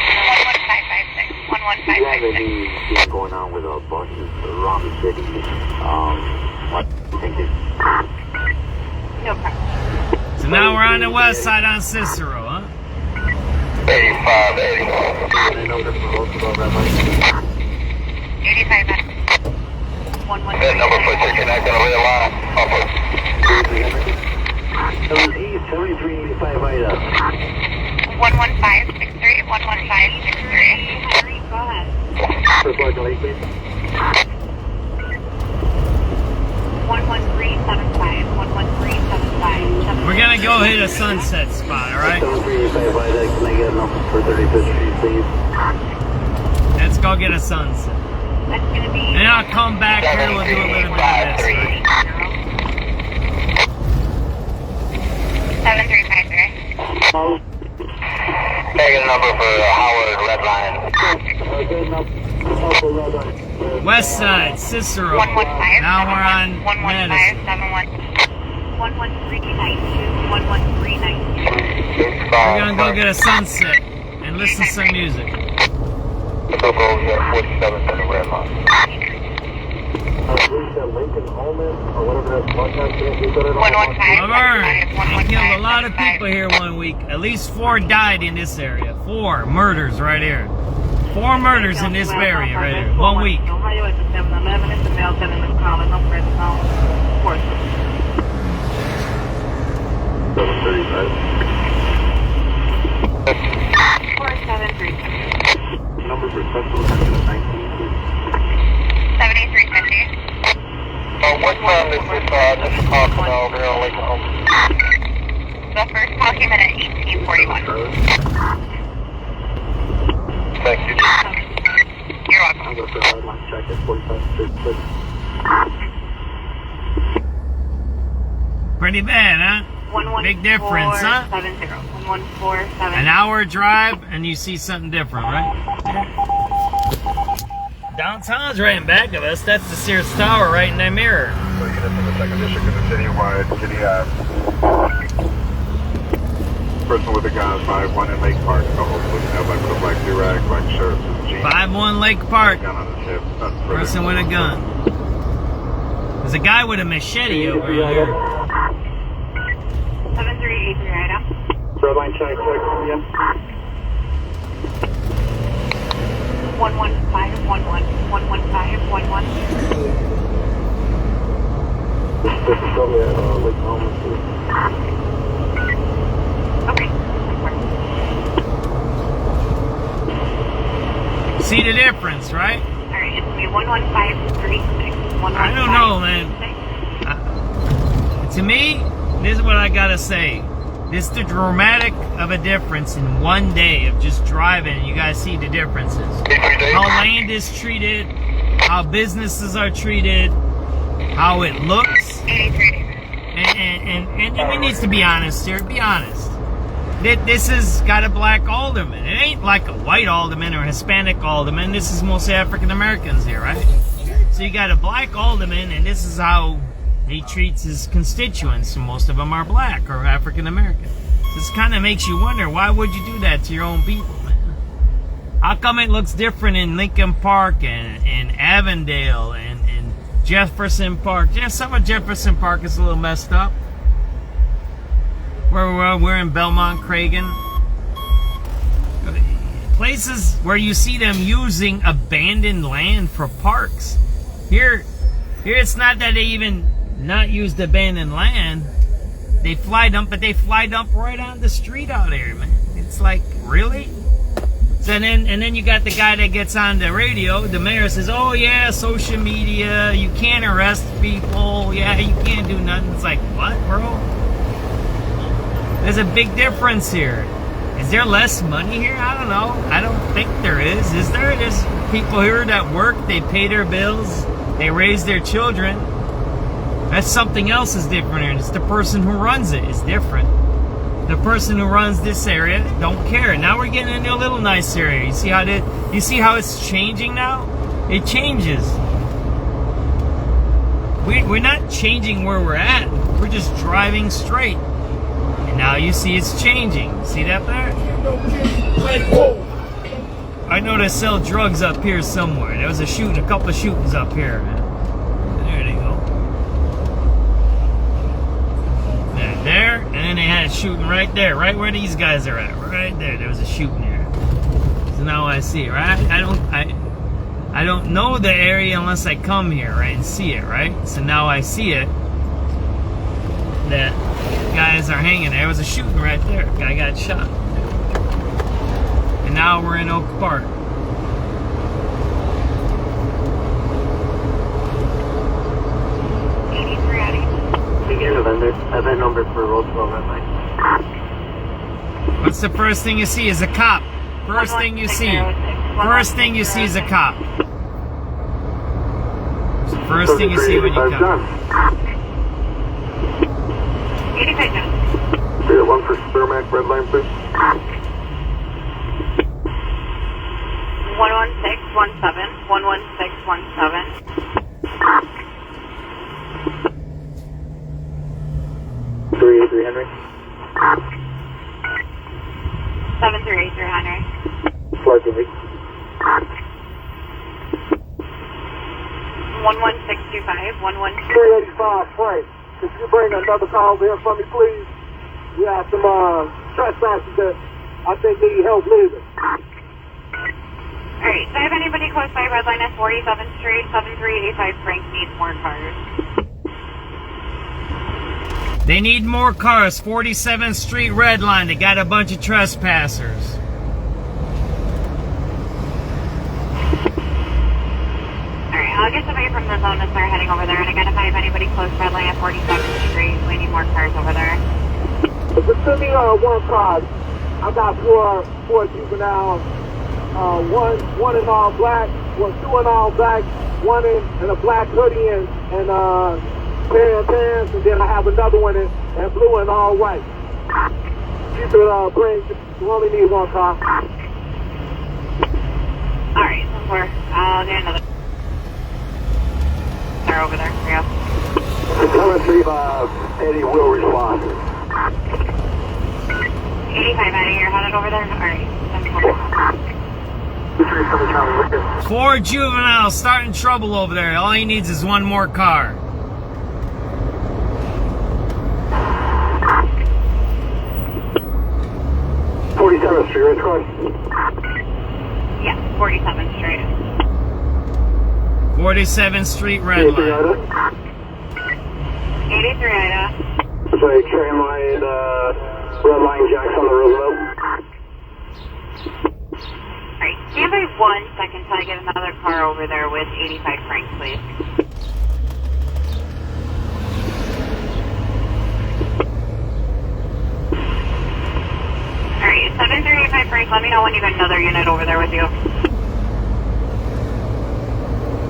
11556. 11556. Anything going on with buses around the city? What do you think is? No problem. So now we're on the west side on Cicero, huh? 85. 85. That number for taking that gonna realign. 7385 Ida. 11563, 11563. Go ahead. First line delay, please. 11375. 11375. We're gonna go hit a sunset spot, alright? 7385 Ida. Can I get a number for 35th Street, please? Let's go get a sunset. That's gonna be. And I'll come back here, we'll do a little bit of this, right? 7353. Can I get a number for Howard Red Line? Westside, Cicero. 115. Now we're on 11571. 11392. 11392. We're gonna go get a sunset and listen to some music. The go 47 to the red line. Lincoln Holman, or whatever that podcast is. 115. Laverne, we killed a lot of people here one week. At least 4 died in this area. 4 murders right here. 4 murders in this area right here. 1 week. Ohio is the 7-Eleven. It's the mail telling Miss Collins. I'm pressing on. Of course. 735. 4733. Number for special attention at 19, please. 7350. What time is this call come out over here on Lake Home? The first call came in at 1841. Thank you. You're welcome. I'll go for a line check at 45 Street, please. Pretty bad, huh? Big difference, huh? 11470. An hour drive and you see something different, right? Downtown's right in back of us. That's the Sears Tower right in that mirror. So units in the 2nd District of the citywide, person with a gun, 5-1 in Lake Park. Hopefully, with a black do-rag, black shirt, jeans. 5-1 Lake Park. Gun on his hip. Person with a gun. There's a guy with a machete over here. 7383 right up. Red line check, yeah. 11511. 11511. This is probably at Lake Home, too. Okay. See the difference, right? Alright, it's me 11536. I don't know, man. To me, this is what I gotta say. This is the dramatic of a difference in one day of just driving. You guys see the differences. How land is treated, how businesses are treated, how it looks. And we need to be honest here. Be honest. This has got a black alderman. It ain't like a white alderman or a Hispanic alderman. This is mostly African Americans here, right? So you got a black alderman, and this is how he treats his constituents, and most of them are black or African American. This kind of makes you wonder, why would you do that to your own people, man? How come it looks different in Lincoln Park and Avondale and Jefferson Park? Yeah, some of Jefferson Park is a little messed up. We're in Belmont, Cragen. Places where you see them using abandoned land for parks. Here it's not that they even not used abandoned land. They fly dump, but they fly dump right on the street out here, man. It's like, really? So and then you got the guy that gets on the radio. The mayor says, "Oh yeah, social media. You can't arrest people. Yeah, you can't do nothing." It's like, what, bro? There's a big difference here. Is there less money here? I don't know. I don't think there is. Is there? There's people here that work. They pay their bills. They raise their children. That's something else is different here. It's the person who runs it is different. The person who runs this area don't care. Now we're getting into a little nice area. You see how it's changing now? It changes. We're not changing where we're at. We're just driving straight. And now you see it's changing. See that there? I know they sell drugs up here somewhere. There was a couple of shootings up here, man. There they go. Man. there, and then they had shooting right there, right where these guys are at, right there. There was a shooting there. So now I see it, right? I don't know the area unless I come here, right, and see it, right? So now I see it. That guys are hanging there. There was a shooting right there. Guy got shot. And now we're in Oak Park. Event number for Roseville Red Line. What's the first thing you see is a cop. First thing you see. First thing you see is a cop. It's the first thing you see when you come. 85 John. 301 for Spermac Red Line, please. 11617. 11617. 383 Henry. 7383 Henry. Flight delay. 11625. 385 Frank. Could you bring another call there for me, please? We have some trespassers that I think need help leaving. Alright, so if anybody close by Red Line at 47th Street, 7385 Frank needs more cars. They need more cars. 47th Street Red Line. They got a bunch of trespassers. Alright, I'll get somebody from the zone to start heading over there and identify if anybody close Red Line at 47th Street. We need more cars over there. Just send me one car. I got four juveniles. One in all black, two in all black, one in a black hoodie and pair of pants, and then I have another one in blue and all white. You could we only need one car. Alright, I'll get another car over there for you. 735 Eddie will respond. 85 Eddie, you're headed over there? Alright, 4 juveniles starting trouble over there. All he needs is one more car. Street, right, Troy? Yeah, 47th Street. 47th Street Red Line. 83 Ida. Sorry, train line, Red Line Jacks on the Roosevelt. Alright, stand by 1 second till I get another car over there with 85 Frank, please. Alright, 7385 Frank, let me know when you got another unit over there with you.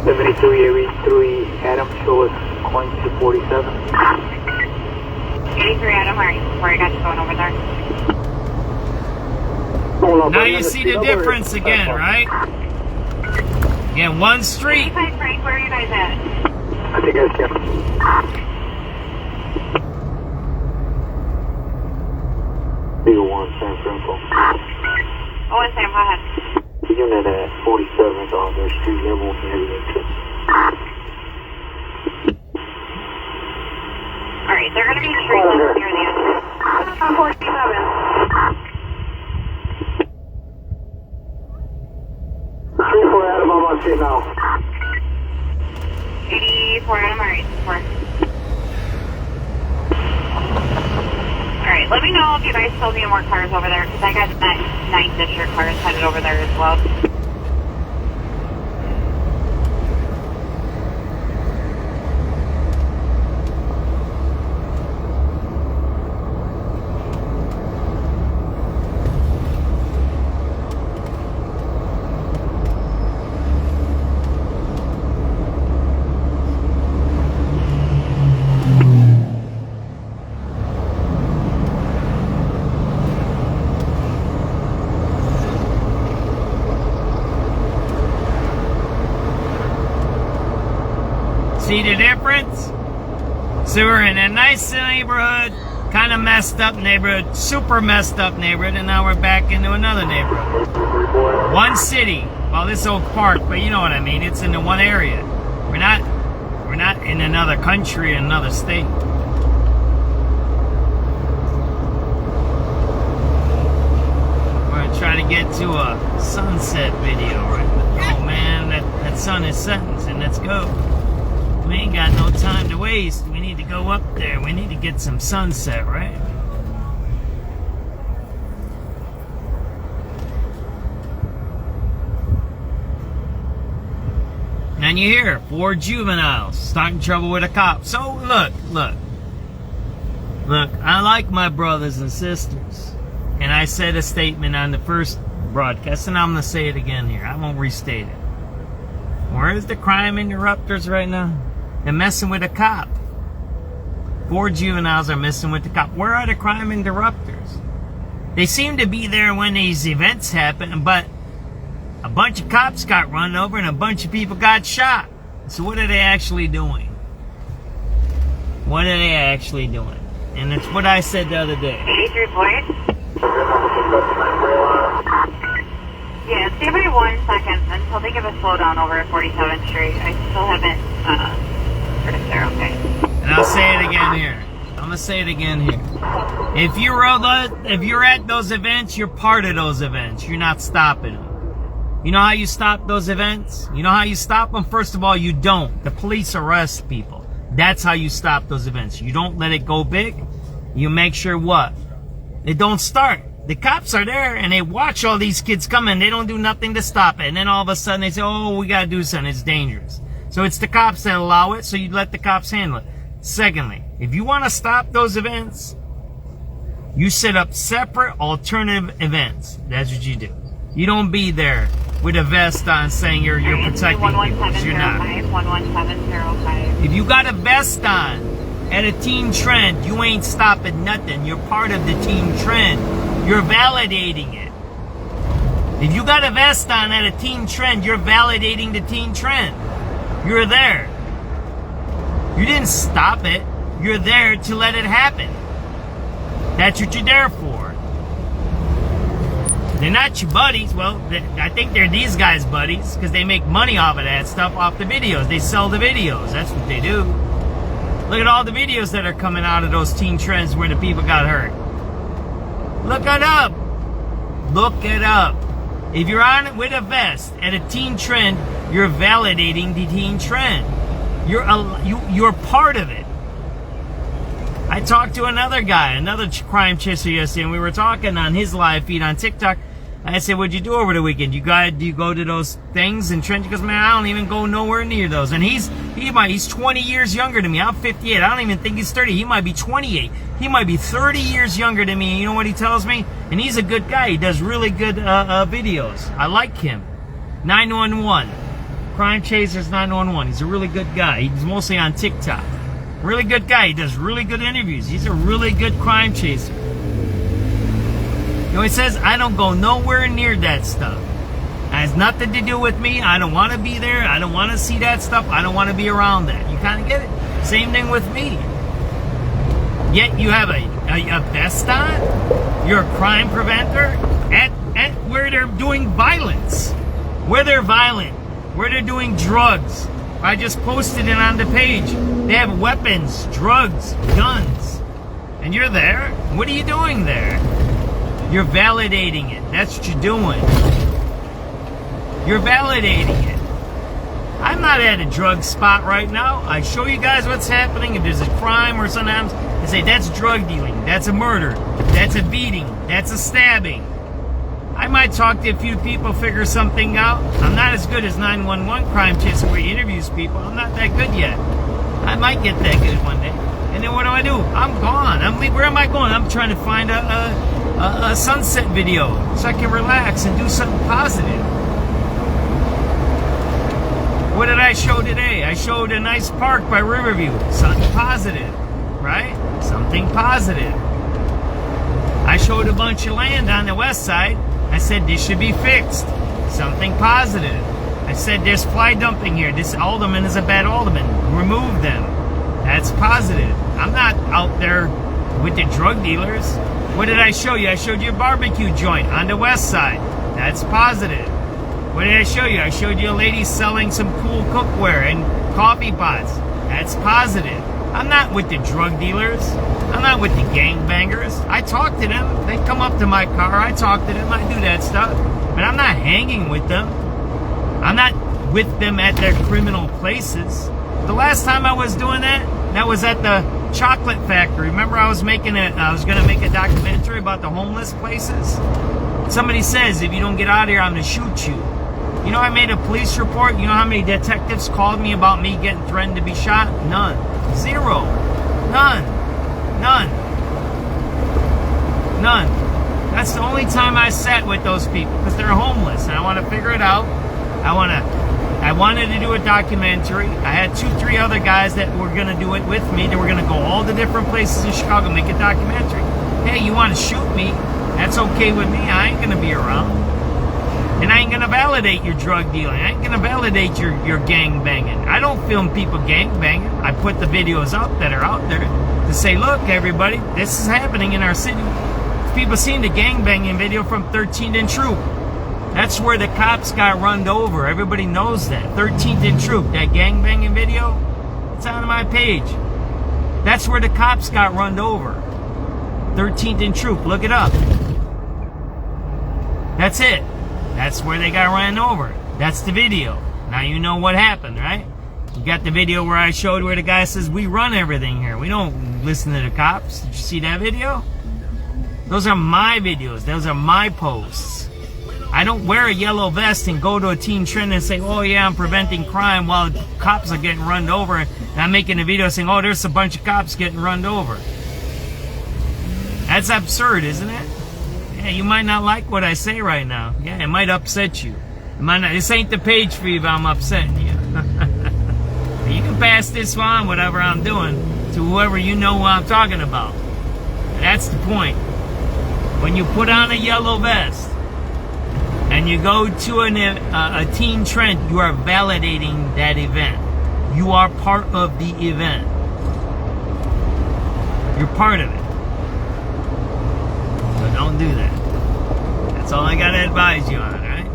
7383 Adam, show us going to 47. 83 Adam, alright, before I got you going over there. Now you see the difference again, right? Again, one street. 85 Frank, where are you guys at? I think I can. B1 San Francisco. Oh, and Sam, go ahead. The unit at 47 on their street level near the entrance. Alright, they're going to be street level near the entrance. 47. 34 Adam on my street now. 84 Adam, alright, 4. Alright, let me know if you guys still need more cars over there, because I got 9 district cars headed over there as well. See the difference? So we're in a nice neighborhood, kind of messed up neighborhood, super messed up neighborhood, and now we're back into another neighborhood. One city. Well, this Oak Park, but you know what I mean. It's in the one area. We're not in another country, another state. to a sunset video, right? Oh man, that sun is setting, and let's go. We ain't got no time to waste. We need to go up there. We need to get some sunset, right? And you hear 4 juveniles starting trouble with a cop. So look, I like my brothers and sisters. And I said a statement on the first broadcast, and I'm going to say it again here. I won't restate it. Where's the crime interrupters right now? They're messing with a cop. 4 juveniles are messing with the cop. Where are the crime interrupters? They seem to be there when these events happen, but a bunch of cops got run over and a bunch of people got shot. So what are they actually doing? What are they actually doing? And it's what I said the other day. 83 points. Yeah, stay by 1 second until they give a slowdown over at 47th Street. I still haven't heard if they're okay. And I'll say it again here. I'm gonna say it again here. If you're at those events, you're part of those events. You're not stopping them. You know how you stop those events? You know how you stop them? First of all, you don't. The police arrest people. That's how you stop those events. You don't let it go big. You make sure what? It don't start. The cops are there and they watch all these kids coming. They don't do nothing to stop it. And then all of a sudden they say, oh, we gotta do something. It's dangerous. So it's the cops that allow it, so you let the cops handle it. Secondly, if you want to stop those events, you set up separate alternative events. That's what you do. You don't be there with a vest on saying you're protecting people, because you're not. 11705. If you got a vest on at a teen trend, you ain't stopping nothing. You're part of the teen trend. You're validating it. If you got a vest on at a teen trend, you're validating the teen trend. You're there. You didn't stop it. You're there to let it happen. That's what you're there for. They're not your buddies. Well, I think they're these guys' buddies because they make money off of that stuff, off the videos. They sell the videos. That's what they do. Look at all the videos that are coming out of those teen trends where the people got hurt. Look it up. Look it up. If you're on it with a vest at a teen trend, you're validating the teen trend. You're part of it. I talked to another guy, another crime chaser yesterday, and we were talking on his live feed on TikTok. I said, what'd you do over the weekend? Do you go to those things and trends? He goes, man, I don't even go nowhere near those. And he's 20 years younger than me. I'm 58. I don't even think he's 30. He might be 28. He might be 30 years younger than me. And you know what he tells me? And he's a good guy. He does really good videos. I like him. 911. Crime Chasers 911. He's a really good guy. He's mostly on TikTok. Really good guy. He does really good interviews. He's a really good crime chaser. You know, he says, I don't go nowhere near that stuff. It has nothing to do with me. I don't want to be there. I don't want to see that stuff. I don't want to be around that. You kind of get it? Same thing with me. Yet you have a vest on. You're a crime preventer at where they're doing violence. Where they're violent. Where they're doing drugs. I just posted it on the page. They have weapons, drugs, guns. And you're there? What are you doing there? You're validating it. That's what you're doing. You're validating it. I'm not at a drug spot right now. I show you guys what's happening. If there's a crime or something happens, I say that's drug dealing. That's a murder. That's a beating. That's a stabbing. I might talk to a few people, figure something out. I'm not as good as 911 crime chaser where he interviews people. I'm not that good yet. I might get that good one day. And then what do? I'm gone. Where am I going? I'm trying to find a sunset video so I can relax and do something positive. What did I show today? I showed a nice park by Riverview. Something positive, right? Something positive. I showed a bunch of land on the west side. I said this should be fixed. Something positive. I said there's fly dumping here. This alderman is a bad alderman. Remove them. That's positive. I'm not out there with the drug dealers. What did I show you? I showed you a barbecue joint on the west side. That's positive. What did I show you? I showed you a lady selling some cool cookware and coffee pots. That's positive. I'm not with the drug dealers. I'm not with the gangbangers. I talk to them. They come up to my car. I talk to them. I do that stuff. But I'm not hanging with them. I'm not with them at their criminal places. The last time I was doing that was at the chocolate factory. Remember I was going to make a documentary about the homeless places? Somebody says, if you don't get out of here, I'm going to shoot you. You know, I made a police report. You know how many detectives called me about me getting threatened to be shot? None. Zero. None. That's the only time I sat with those people, because they're homeless and I want to figure it out. I wanted to do a documentary. I had 2-3 other guys that were going to do it with me. They were going to go all the different places in Chicago, make a documentary. Hey, you want to shoot me? That's okay with me. I ain't going to be around. And I ain't going to validate your drug dealing. I ain't going to validate your gang banging. I don't film people gang banging. I put the videos up that are out there to say, look, everybody, this is happening in our city. People seen the gang banging video from 13th and Troop. That's where the cops got run over. Everybody knows that. 13th and Troop, that gang banging video, it's on my page. That's where the cops got run over. 13th and Troop, look it up. That's it. That's where they got ran over. That's the video. Now you know what happened, right? You got the video where I showed where the guy says, we run everything here. We don't listen to the cops. Did you see that video? Those are my videos. Those are my posts. I don't wear a yellow vest and go to a teen trend and say, oh yeah, I'm preventing crime while cops are getting run over. And I'm making a video saying, oh, there's a bunch of cops getting run over. That's absurd, isn't it? Yeah, you might not like what I say right now. Yeah, it might upset you. It might not, this ain't the page for you if I'm upsetting you. You can pass this on, whatever I'm doing, to whoever you know what I'm talking about. That's the point. When you put on a yellow vest and you go to a teen trend, you are validating that event. You are part of the event. You're part of it. So don't do that. That's all I gotta advise you on, right?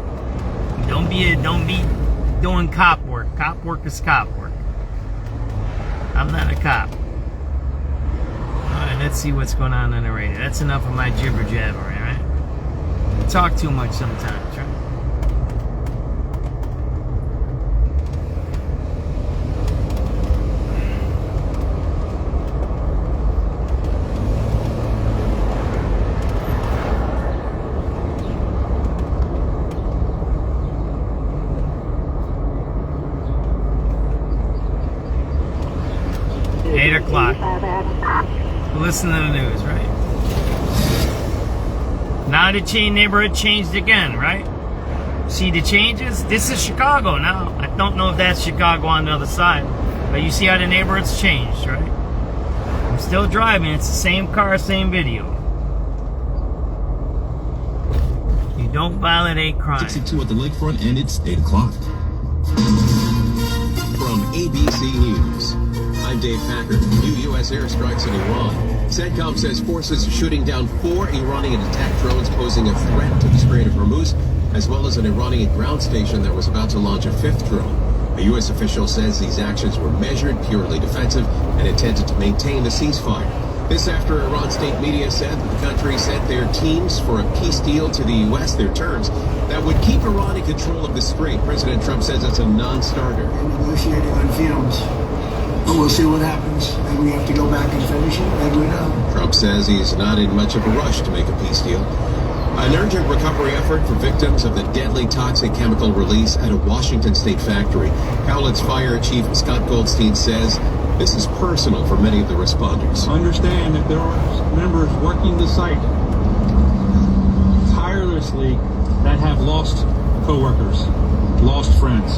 Don't be doing cop work. Cop work is cop work. I'm not a cop. Alright, let's see what's going on the radio. That's enough of my jibber jabber, alright? I talk too much sometimes, right? Listen to the news, right? Now the neighborhood changed again, right? See the changes? This is Chicago now. I don't know if that's Chicago on the other side, but you see how the neighborhood's changed, right? I'm still driving. It's the same car, same video. You don't validate crime. 62 at the lakefront, and it's 8 o'clock. From ABC News, I'm Dave Packard. New U.S. airstrikes in Iran. CENTCOM says forces are shooting down 4 Iranian attack drones posing a threat to the Strait of Hormuz, as well as an Iranian ground station that was about to launch a 5th drone. A U.S. official says these actions were measured, purely defensive, and intended to maintain the ceasefire. This after Iran state media said that the country sent their teams for a peace deal to the U.S., their terms, that would keep Iran in control of the strait. President Trump says it's a non-starter. We're negotiating on fumes. But we'll see what happens. Maybe we have to go back and finish it. Maybe we don't. Trump says he's not in much of a rush to make a peace deal. An urgent recovery effort for victims of the deadly toxic chemical release at a Washington state factory. Cowlitz Fire Chief Scott Goldstein says this is personal for many of the responders. Understand that there are members working the site tirelessly that have lost co-workers, lost friends,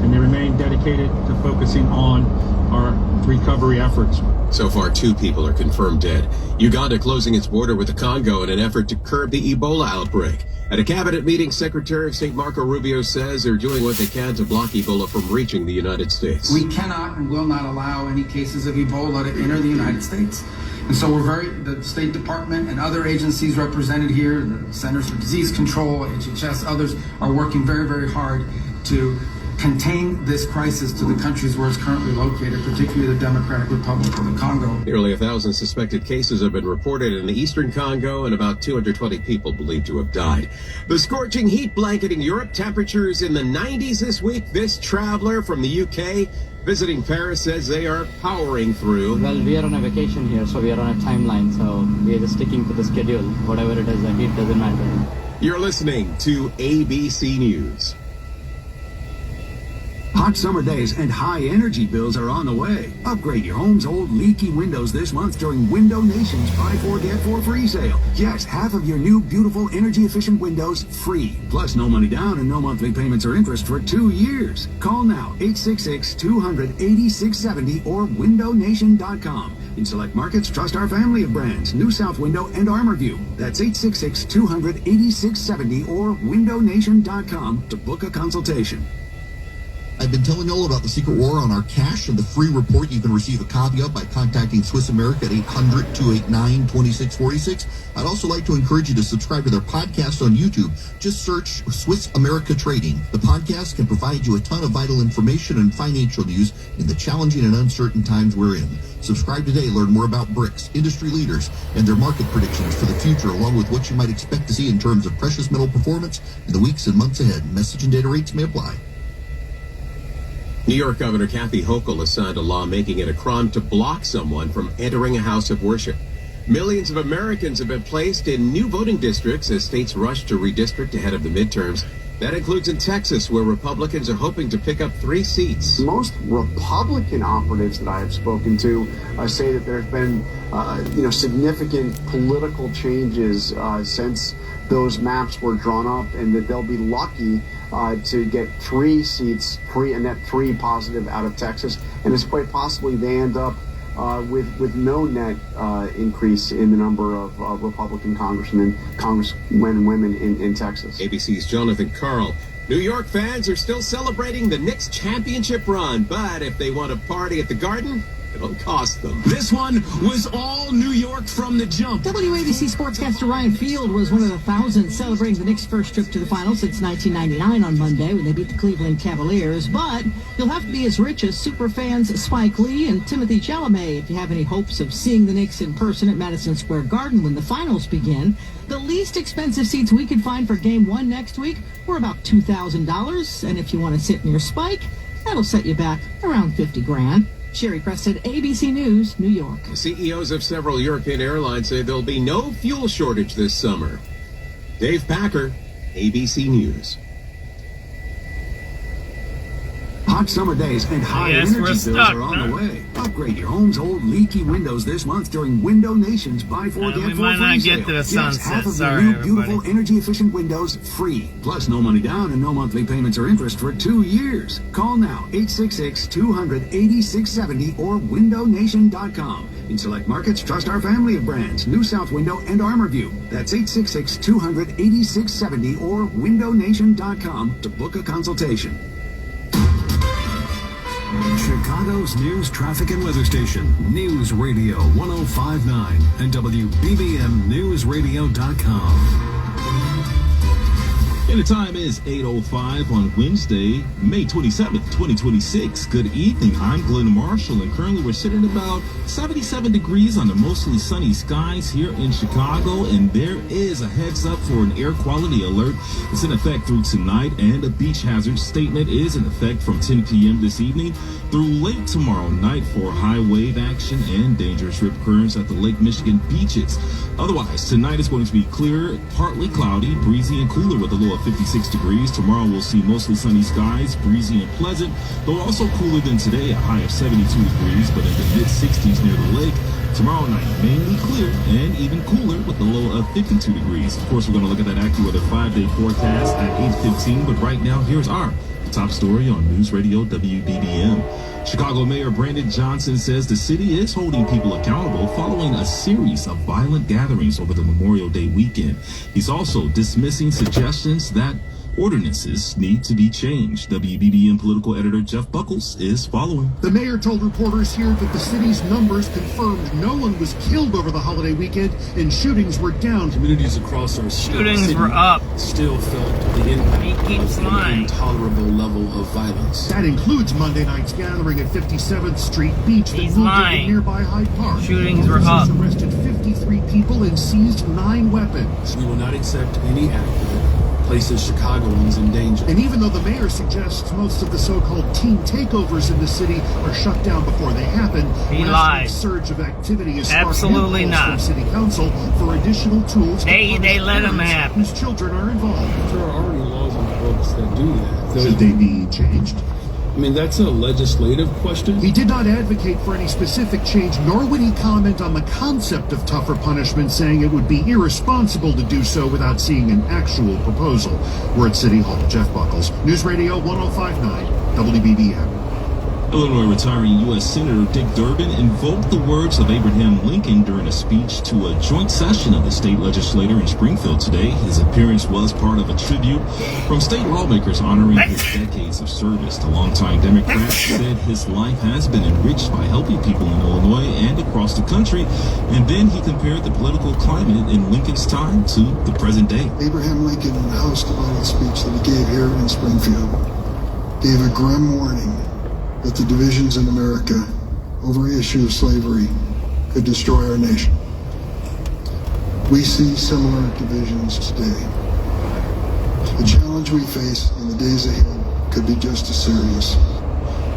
and they remain dedicated to focusing on our recovery efforts. So far, 2 people are confirmed dead. Uganda closing its border with the Congo in an effort to curb the Ebola outbreak. At a cabinet meeting, Secretary of State Marco Rubio says they're doing what they can to block Ebola from reaching the United States. We cannot and will not allow any cases of Ebola to enter the United States. And so the State Department and other agencies represented here, the Centers for Disease Control, HHS, others are working very, very hard to contain this crisis to the countries where it's currently located, particularly the Democratic Republic of the Congo. Nearly 1,000 suspected cases have been reported in the eastern Congo, and about 220 people believed to have died. The scorching heat blanketing Europe, temperatures in the 90s this week. This traveler from the UK visiting Paris says they are powering through. Well, we are on a vacation here, so we are on a timeline, so we are just sticking to the schedule. Whatever it is, the heat doesn't matter. You're listening to ABC News. Hot summer days and high energy bills are on the way. Upgrade your home's old leaky windows this month during Window Nation's Buy 4 Get 4 free sale. Yes, half of your new beautiful energy efficient windows free. Plus no money down and no monthly payments or interest for 2 years. Call now 866-200-8670 or windownation.com. In select markets, trust our family of brands, New South Window and ArmorView. That's 866-200-8670 or windownation.com to book a consultation. I've been telling you all about the secret war on our cash and the free report you can receive a copy of by contacting Swiss America at 800-289-2646. I'd also like to encourage you to subscribe to their podcast on YouTube. Just search Swiss America Trading. The podcast can provide you a ton of vital information and financial news in the challenging and uncertain times we're in. Subscribe today, learn more about BRICS, industry leaders, and their market predictions for the future, along with what you might expect to see in terms of precious metal performance in the weeks and months ahead. Message and data rates may apply. New York Governor Kathy Hochul has signed a law making it a crime to block someone from entering a house of worship. Millions of Americans have been placed in new voting districts as states rush to redistrict ahead of the midterms. That includes in Texas, where Republicans are hoping to pick up 3 seats. Most Republican operatives that I have spoken to say that there have been, significant political changes since those maps were drawn up, and that they'll be lucky to get 3 seats, a net 3 positive out of Texas, and it's quite possibly they end up with no net increase in the number of Republican congressmen and women in Texas. ABC's Jonathan Karl. New York fans are still celebrating the Knicks championship run, but if they want to party at the Garden, it'll cost them. This one was all New York from the jump. WABC sportscaster Ryan Field was one of the thousands celebrating the Knicks' first trip to the finals since 1999 on Monday when they beat the Cleveland Cavaliers. But you'll have to be as rich as superfans Spike Lee and Timothée Chalamet if you have any hopes of seeing the Knicks in person at Madison Square Garden when the finals begin. The least expensive seats we could find for Game 1 next week were about $2,000. And if you want to sit near Spike, that'll set you back around $50,000. Sherry Preston, ABC News, New York. The CEOs of several European airlines say there'll be no fuel shortage this summer. Dave Packer, ABC News. Hot summer days and high energy bills are on the way. Upgrade your home's old leaky windows this month during Window Nation's Buy 4 Get 4 free sale. Get to the sunset. Yes, half of Sorry, your new everybody. beautiful energy efficient windows free. Plus no money down and no monthly payments or interest for 2 years. Call now 866-200-8670 or windownation.com. In select markets, trust our family of brands, New South Window and ArmorView. That's 866-200-8670 or windownation.com to book a consultation. Chicago's news, traffic, and weather station, News Radio 105.9 and WBBMNewsRadio.com. And the time is 8:05 on Wednesday, May 27th, 2026. Good evening. I'm Glenn Marshall, and currently we're sitting about 77 degrees under mostly sunny skies here in Chicago, and there is a heads up for an air quality alert. It's in effect through tonight, and a beach hazard statement is in effect from 10 p.m. this evening through late tomorrow night for high wave action and dangerous rip currents at the Lake Michigan beaches. Otherwise, tonight is going to be clear, partly cloudy, breezy, and cooler with a low of 56 degrees. Tomorrow we'll see mostly sunny skies, breezy and pleasant, though also cooler than today, a high of 72 degrees, but in the mid-60s near the lake. Tomorrow night, mainly clear and even cooler with a low of 52 degrees. Of course, we're going to look at that AccuWeather 5-day forecast at 8:15, but right now, here's our top story on News Radio WBBM. Chicago Mayor Brandon Johnson says the city is holding people accountable following a series of violent gatherings over the Memorial Day weekend. He's also dismissing suggestions that ordinances need to be changed. WBBM political editor Jeff Buckles is following. The mayor told reporters here that the city's numbers confirmed no one was killed over the holiday weekend and shootings were down. Communities across our shootings were up. Still felt the impact of an intolerable level of violence. That includes Monday night's gathering at 57th Street Beach that moved into nearby Hyde Park. Shootings were up. Arrested 53 people and seized 9 weapons. We will not accept any act that places Chicagoans in danger. And even though the mayor suggests most of the so-called teen takeovers in the city are shut down before they happen, he last lied. week's surge of activity is absolutely not from City Council for additional tools. They let them happen. Whose children are involved. There are already laws on the books that do that. Should they be changed? I mean, that's a legislative question. He did not advocate for any specific change, nor would he comment on the concept of tougher punishment, saying it would be irresponsible to do so without seeing an actual proposal. We're at City Hall. Jeff Buckles, News Radio 105.9 WBBM. Illinois retiring U.S. Senator Dick Durbin invoked the words of Abraham Lincoln during a speech to a joint session of the state legislature in Springfield today. His appearance was part of a tribute from state lawmakers honoring his decades of service. The longtime Democrat said his life has been enriched by helping people in Illinois and across the country. And then he compared the political climate in Lincoln's time to the present day. Abraham Lincoln, in the House divided speech that he gave here in Springfield, gave a grim warning that the divisions in America over the issue of slavery could destroy our nation. We see similar divisions today. The challenge we face in the days ahead could be just as serious.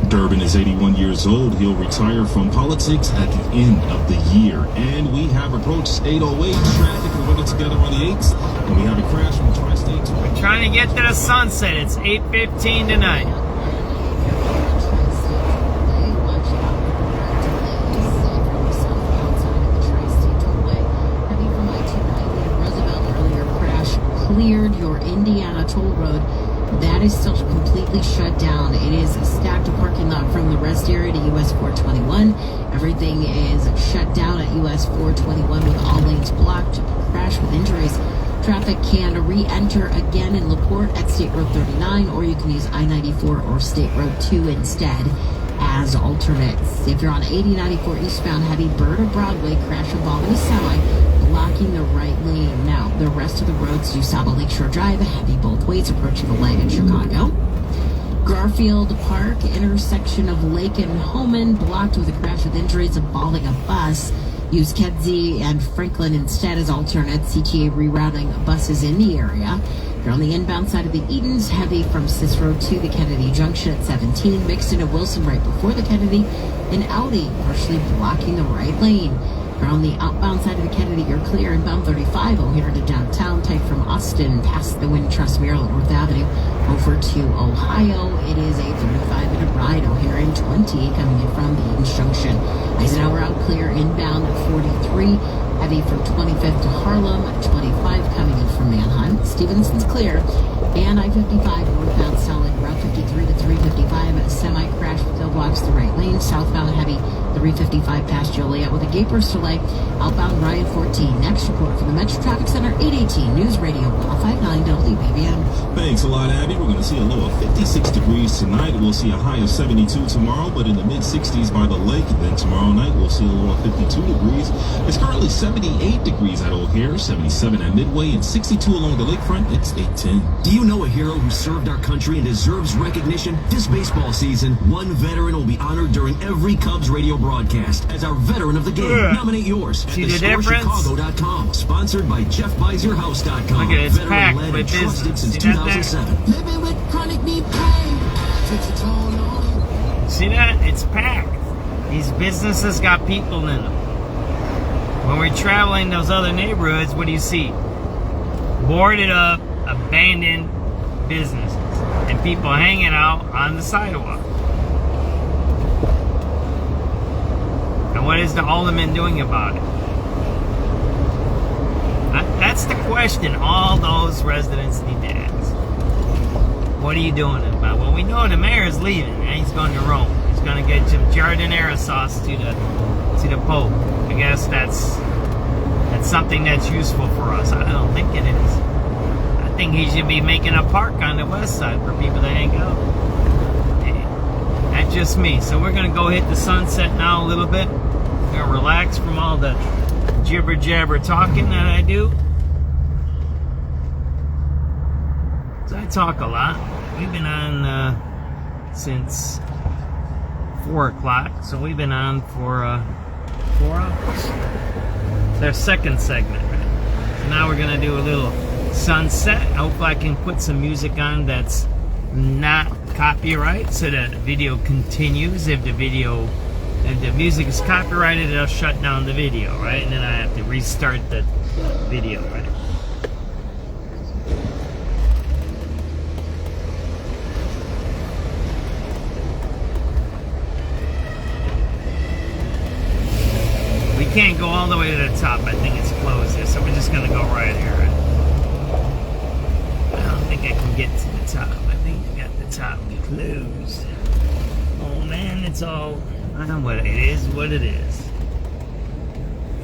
Durbin is 81 years old. He'll retire from politics at the end of the year. And we have approached 808. Traffic is running together on the 8s. And we have a crash from Tri-State. We're trying to get to the sunset. It's 8:15 tonight. Cleared your Indiana toll road. That is still completely shut down. It is stacked a parking lot from the rest area to US 421. Everything is shut down at US 421 with all lanes blocked. Crash with injuries. Traffic can re-enter again in LaPorte at State Road 39, or you can use I-94 or State Road 2 instead as alternates. If you're on 8094 eastbound, heavy Bird of Broadway, crash involving a semi, blocking the right lane. Now, the rest of the roads due south of Lakeshore Drive, heavy both ways approaching the leg in Chicago. Garfield Park, intersection of Lake and Homan, blocked with a crash with injuries involving a bus. Use Kedzie and Franklin instead as alternates. CTA rerouting buses in the area. If you're on the inbound side of the Edens, heavy from Cicero to the Kennedy Junction at 17, mixed into Wilson right before the Kennedy, and Audi partially blocking the right lane. If you're on the outbound side of the Kennedy, you're clear. Inbound 35 O'Hare to downtown, tight from Austin past the Wintrust Maryland North Avenue over to Ohio. It is a 35-minute ride. O'Hare in 20 coming in from the Edens Junction. Eisenhower out clear. Inbound 43 heavy from 25th to Harlem. 25 coming in from Manhunt. Stevenson's clear. And I-55 northbound solid. Route 53 to 355. Semi crash still blocks the right lane. Southbound heavy 355 past Joliet with a gate burst delay. Outbound Ryan 14. Next report from the Metro Traffic Center, 818 News Radio 105.9 WBBM. Thanks a lot, Abby. We're going to see a low of 56 degrees tonight. We'll see a high of 72 tomorrow, but in the mid-60s by the lake. And then tomorrow night, we'll see a low of 52 degrees. It's currently 78 degrees at O'Hare, 77 at Midway, and 62 along the lakefront. It's 810. Do you know a hero who served our country and deserves recognition? This baseball season, one veteran will be honored during every Cubs radio broadcast as our veteran of the game. Nominate yours at theScoreChicago.com. Sponsored by JeffBuysYourHouse.com. Look at it, it's Veteran packed led with and trusted business. since See that 2007. Living with chronic knee pain takes a toll on. See that? It's packed. These businesses got people in them. When we're traveling those other neighborhoods, what do you see? Boarded up, abandoned businesses, and people hanging out on the sidewalk. And what is the alderman doing about it? That's the question all those residents need to ask. What are you doing about it? Well, we know the mayor is leaving, and he's going to Rome. He's going to get some jardinera sauce to the Pope. I guess that's something that's useful for us. I don't think it is. think he should be making a park on the west side for people to hang out. Hey, that's just me. So we're gonna go hit the sunset now a little bit. We're gonna relax from all the jibber jabber talking that I do. So I talk a lot. We've been on since 4 o'clock, so we've been on for 4 hours. It's our second segment, right? So now we're gonna do a little sunset. I hope I can put some music on that's not copyright, so that the video continues. If the music is copyrighted, it'll shut down the video, right? And then I have to restart the video, right? We can't go all the way to the top. I think it's closed there, so we're just gonna go right here. Right? I don't think I can get to the top. I think I got the top closed. Oh man, it's all. I don't know what it is. What it is.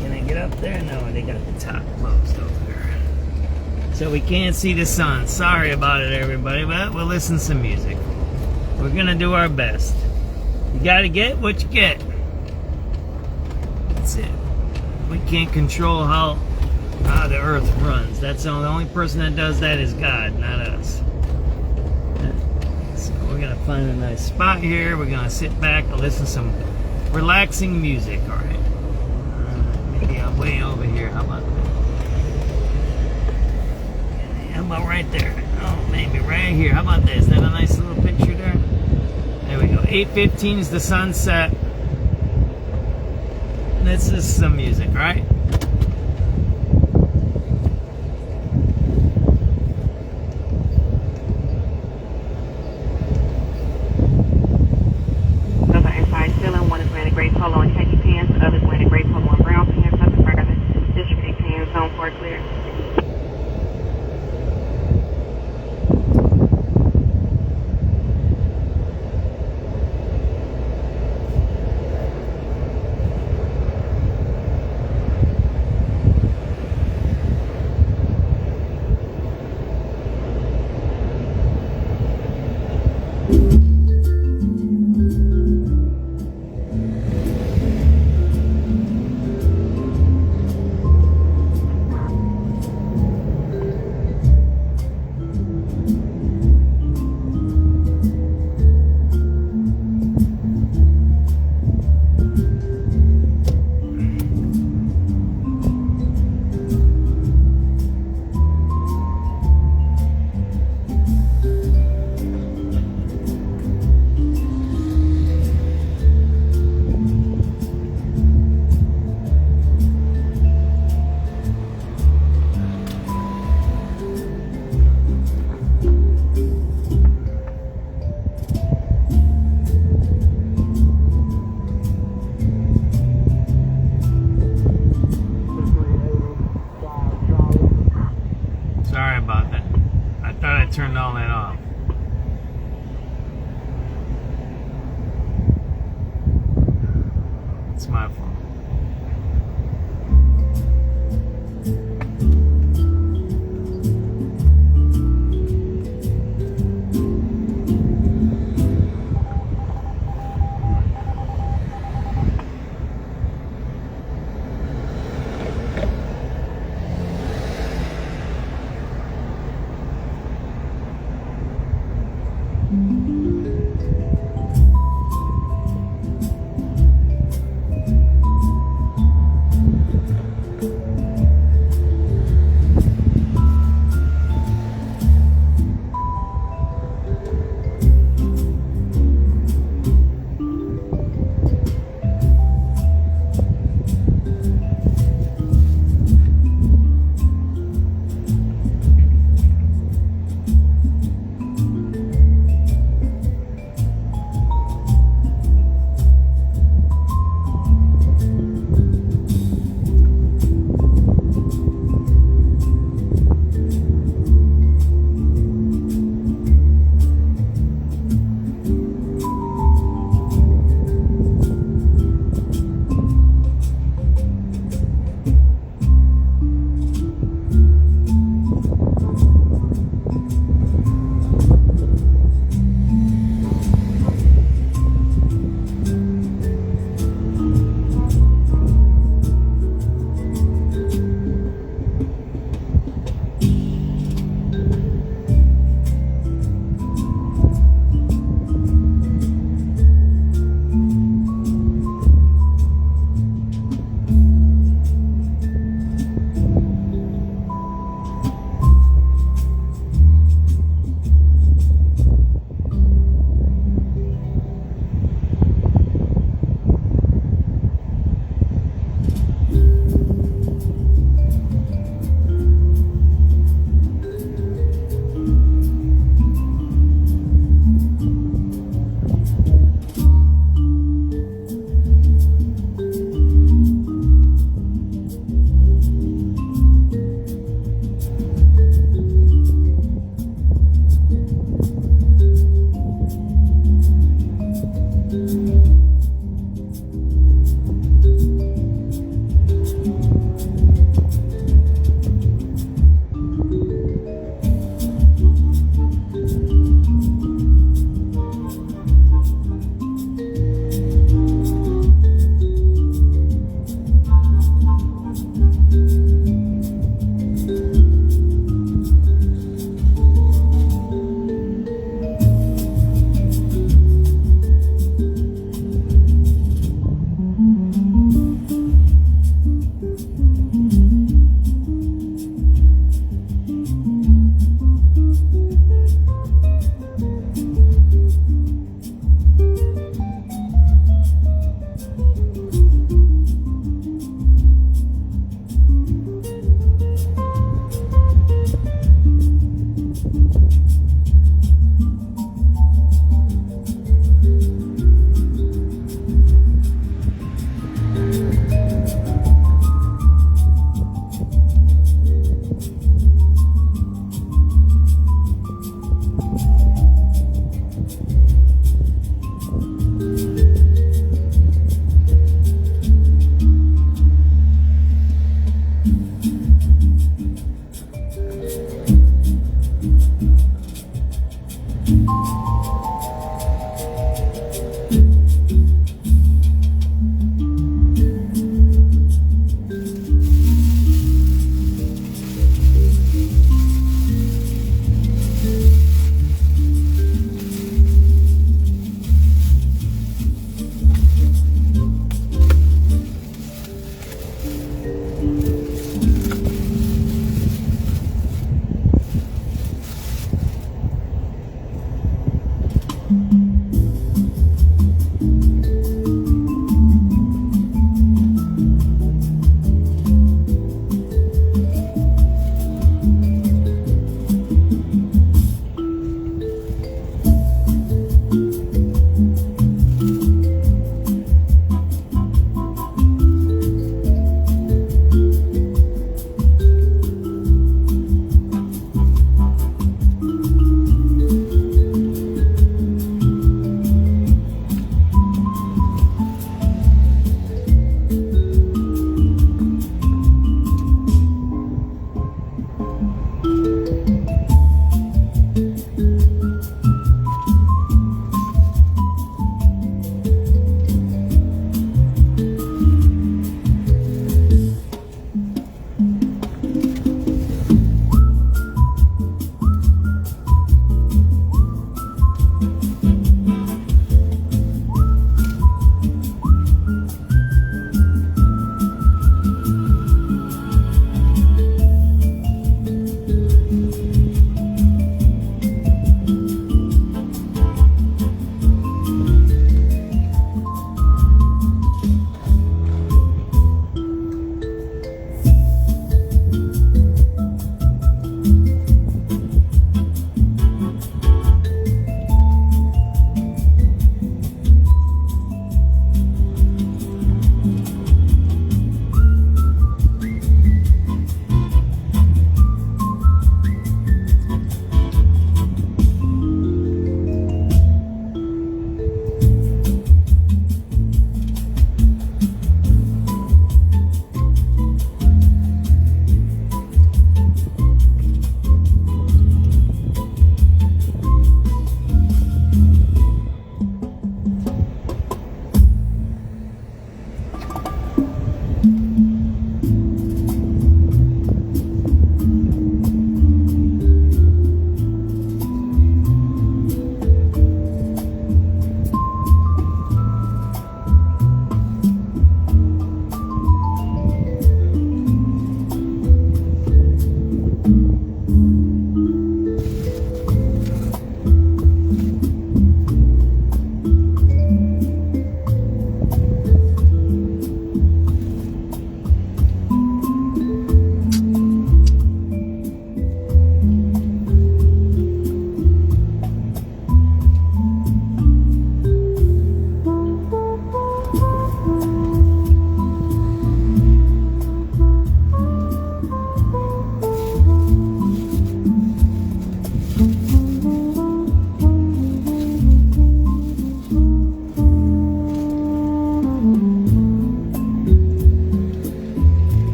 Can I get up there? No, they got the top closed over there. So we can't see the sun. Sorry about it, everybody. But we'll listen to some music. We're gonna do our best. You gotta get what you get. That's it. We can't control how the earth runs. That's the only person that does that is God, not us. So we're gonna find a nice spot here. We're gonna sit back and listen to some relaxing music. All right. Maybe I'm way over here. How about that? How about right there? Oh, maybe right here. How about that? Is that a nice little picture there? There we go. 8:15 is the sunset. This is some music, right? Those are inside ceiling. One is wearing a gray polo and khaki pants. The other is wearing a gray polo and brown pants. Nothing further. District pants. Zone 4 clear. Turned all that off. It's my fault.